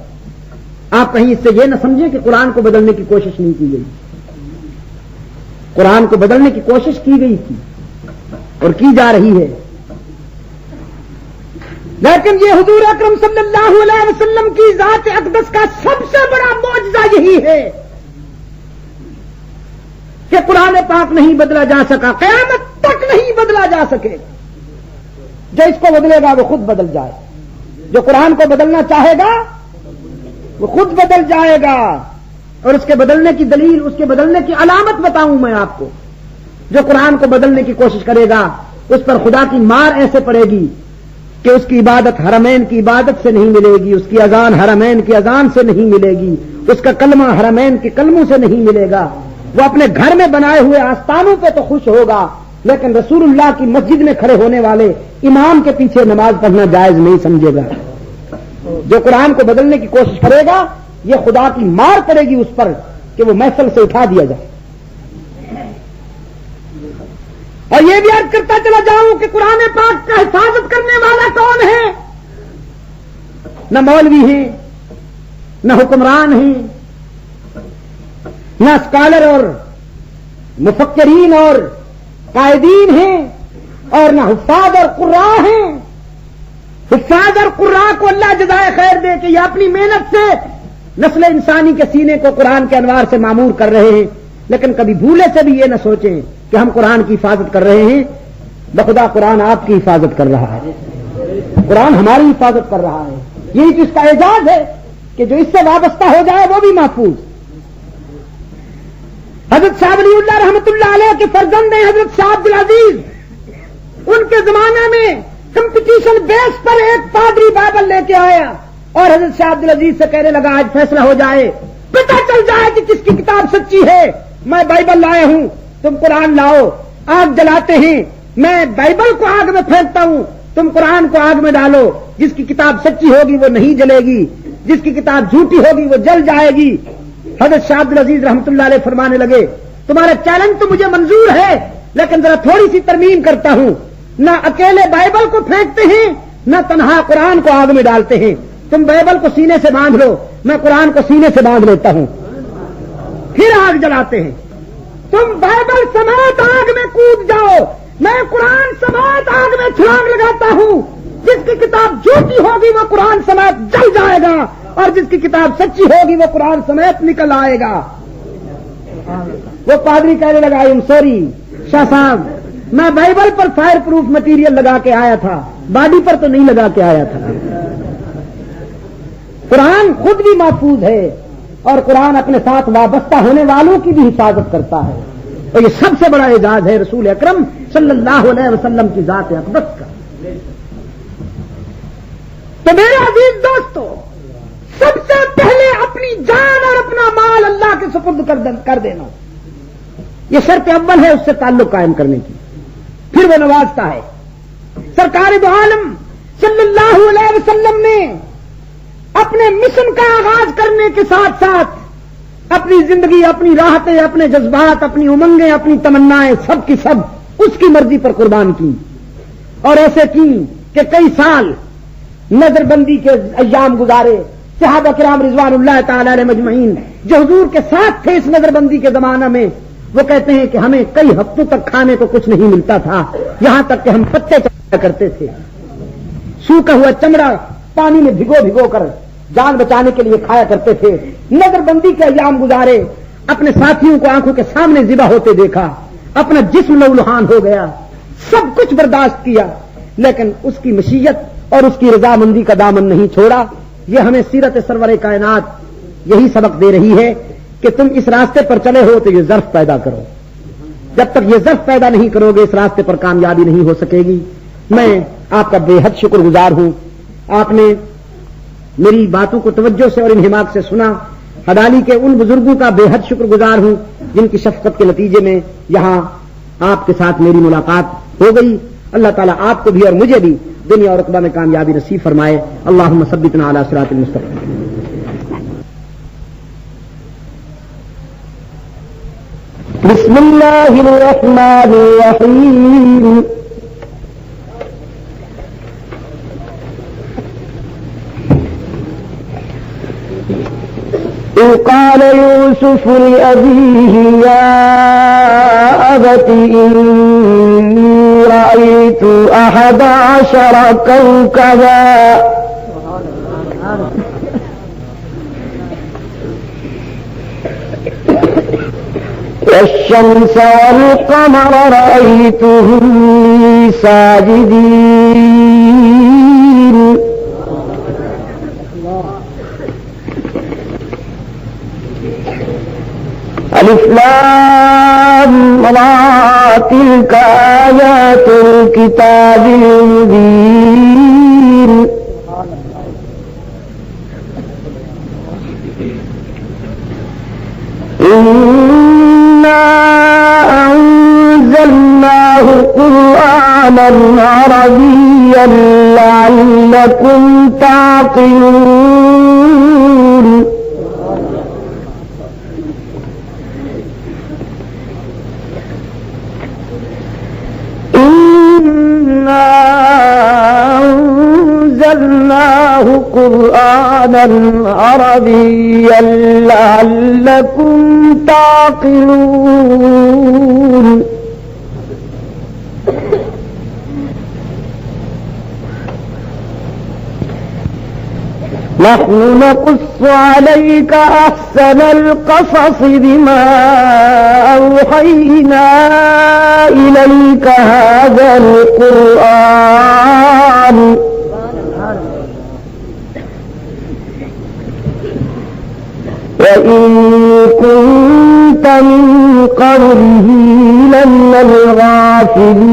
آپ کہیں اس سے یہ نہ سمجھیں کہ قرآن کو بدلنے کی کوشش نہیں کی گئی، قرآن کو بدلنے کی کوشش کی گئی تھی اور کی جا رہی ہے، لیکن یہ حضور اکرم صلی اللہ علیہ وسلم کی ذات اقدس کا سب سے بڑا معجزہ یہی ہے کہ قرآن پاک نہیں بدلا جا سکا، قیامت تک نہیں بدلا جا سکے، جو اس کو بدلے گا وہ خود بدل جائے، جو قرآن کو بدلنا چاہے گا وہ خود بدل جائے گا، اور اس کے بدلنے کی دلیل، اس کے بدلنے کی علامت بتاؤں میں آپ کو، جو قرآن کو بدلنے کی کوشش کرے گا اس پر خدا کی مار ایسے پڑے گی کہ اس کی عبادت حرمین کی عبادت سے نہیں ملے گی، اس کی اذان حرمین کی اذان سے نہیں ملے گی، اس کا کلمہ حرمین کے کلموں سے نہیں ملے گا، وہ اپنے گھر میں بنائے ہوئے آستانوں پہ تو خوش ہوگا، لیکن رسول اللہ کی مسجد میں کھڑے ہونے والے امام کے پیچھے نماز پڑھنا جائز نہیں سمجھے گا۔ جو قرآن کو بدلنے کی کوشش کرے گا یہ خدا کی مار پڑے گی اس پر کہ وہ محفل سے اٹھا دیا جائے۔ اور یہ بھی عرض کرتا چلا جاؤں کہ قرآن پاک کا حفاظت کرنے والا کون ہے؟ نہ مولوی ہیں، نہ حکمران ہیں، نہ اسکالر اور مفکرین اور قائدین ہیں، اور نہ حفاظ اور قراء ہیں۔ حفاظ اور قراء کو اللہ جزائے خیر دے کہ یہ اپنی محنت سے نسل انسانی کے سینے کو قرآن کے انوار سے معمور کر رہے ہیں، لیکن کبھی بھولے سے بھی یہ نہ سوچیں کہ ہم قرآن کی حفاظت کر رہے ہیں۔ بخدا قرآن آپ کی حفاظت کر رہا ہے، قرآن ہماری حفاظت کر رہا ہے۔ یہی تو اس کا اعزاز ہے کہ جو اس سے وابستہ ہو جائے وہ بھی محفوظ۔ حضرت شاہ ولی اللہ رحمۃ اللہ علیہ کے فرزند ہیں حضرت شاہ عبد العزیز، ان کے زمانے میں کمپٹیشن بیس پر ایک پادری بائبل لے کے آیا اور حضرت شاہ عبد العزیز سے کہنے لگا آج فیصلہ ہو جائے، پتہ چل جائے کہ کس کی کتاب سچی ہے۔ میں بائبل لایا ہوں، تم قرآن لاؤ۔ آگ جلاتے ہیں، میں بائبل کو آگ میں پھینکتا ہوں، تم قرآن کو آگ میں ڈالو۔ جس کی کتاب سچی ہوگی وہ نہیں جلے گی، جس کی کتاب جھوٹی ہوگی وہ جل جائے گی۔ حضرت شاہ عبد العزیز رحمۃ اللہ علیہ فرمانے لگے تمہارا چیلنج تو مجھے منظور ہے، لیکن ذرا تھوڑی سی ترمیم کرتا ہوں، نہ اکیلے بائبل کو پھینکتے ہیں نہ تنہا قرآن کو آگ میں ڈالتے ہیں۔ تم بائبل کو سینے سے باندھ لو، میں قرآن کو سینے سے باندھ لیتا ہوں، پھر آگ جلاتے ہیں۔ تم بائبل سمیت آگ میں کود جاؤ، میں قرآن سمیت آگ میں چھلانگ لگاتا ہوں۔ جس کی کتاب جھوٹی ہوگی وہ قرآن سمیت جل جائے گا، اور جس کی کتاب سچی ہوگی وہ قرآن سمیت نکل آئے گا۔ وہ پادری کہنے لگا ایم سوری شاہ صاحب، میں بائبل پر فائر پروف مٹیریل لگا کے آیا تھا، باڈی پر تو نہیں لگا کے آیا تھا۔ قرآن خود بھی محفوظ ہے اور قرآن اپنے ساتھ وابستہ ہونے والوں کی بھی حفاظت کرتا ہے، اور یہ سب سے بڑا اعزاز ہے رسول اکرم صلی اللہ علیہ وسلم کی ذات اقدس کا۔ تو میرے عزیز دوستو، سب سے پہلے اپنی جان اور اپنا مال اللہ کے سپرد کر دینا، یہ شرط اول ہے اس سے تعلق قائم کرنے کی، پھر وہ نوازتا ہے۔ سرکار دو عالم صلی اللہ علیہ وسلم نے اپنے مشن کا آغاز کرنے کے ساتھ ساتھ اپنی زندگی، اپنی راحتیں، اپنے جذبات، اپنی امنگیں، اپنی تمنائیں سب کی سب اس کی مرضی پر قربان کی، اور ایسے کی کہ کئی سال نظر بندی کے ایام گزارے۔ صحابہ کرام رضوان اللہ تعالی علیہ مجمعین جو حضور کے ساتھ تھے اس نظر بندی کے زمانہ میں، وہ کہتے ہیں کہ ہمیں کئی ہفتوں تک کھانے کو کچھ نہیں ملتا تھا، یہاں تک کہ ہم پتے چڑھا کرتے تھے، سوکھا ہوا چمڑا پانی میں بھگو بھگو کر جان بچانے کے لیے کھایا کرتے تھے۔ نظر بندی کے ایام گزارے، اپنے ساتھیوں کو آنکھوں کے سامنے ذبح ہوتے دیکھا، اپنا جسم لہولہان ہو گیا، سب کچھ برداشت کیا، لیکن اس کی مشیت اور اس کی رضامندی کا دامن نہیں چھوڑا۔ یہ ہمیں سیرت سرور کائنات یہی سبق دے رہی ہے کہ تم اس راستے پر چلے ہو تو یہ ظرف پیدا کرو، جب تک یہ ظرف پیدا نہیں کرو گے اس راستے پر کامیابی نہیں ہو سکے گی۔ میں آپ کا بے حد شکر گزار ہوں، آپ نے میری باتوں کو توجہ سے اور انہماک سے سنا۔ حدالی کے ان بزرگوں کا بے حد شکر گزار ہوں جن کی شفقت کے نتیجے میں یہاں آپ کے ساتھ میری ملاقات ہو گئی۔ اللہ تعالیٰ آپ کو بھی اور مجھے بھی دنیا اور عقبہ میں کامیابی نصیب فرمائے۔ اللہم ثبتنا علی صراط المستقیم۔ بسم اللہ الرحمن الرحیم۔ إذ قال يوسف لأبيه يا أبت إني رأيت 11 كوكبا والشمس والقمر رأيتهم لي ساجدين الف لام را تلك آيات الكتاب المبين إنا أنزلناه قرآنا عربيا لعلكم تعقلون إنا أنزلناه قرآنا عربيا لعلكم تعقلون نحن نقص عليك أحسن القصص بما أوحينا إليك هذا القرآن وإن كنت من قبله لمن الغافلين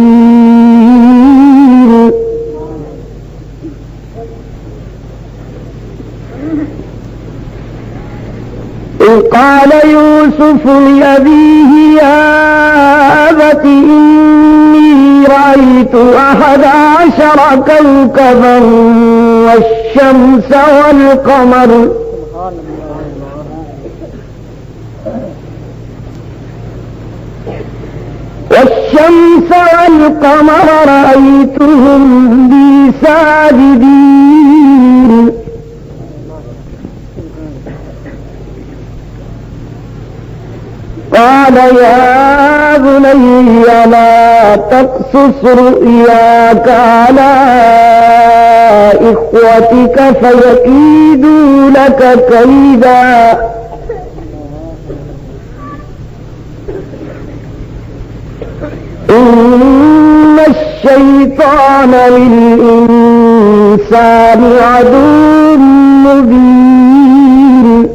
إذ قال يوسف لأبيه يا أبت إني رأيت 11 كوكبا والشمس والقمر رأيتهم لي ساجدين قال يا بني لا تقصص رؤياك على إخوتك فيكيدوا لك كيدا إن الشيطان للإنسان عدو مبين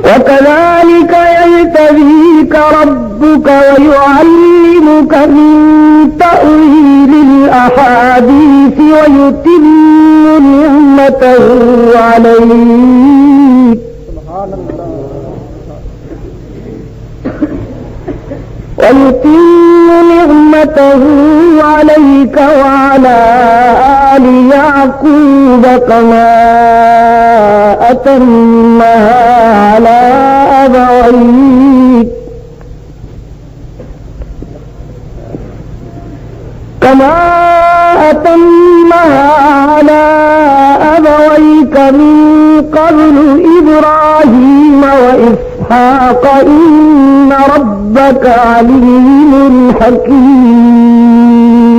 وكذلك يجتبيك ربك ويعلمك من تأويل الأحاديث ويتم نعمته عليك وعلى آل يعقوب كما أتمها على أبويك من قبل إبراهيم وإسحاق إن ربك عليم حكيم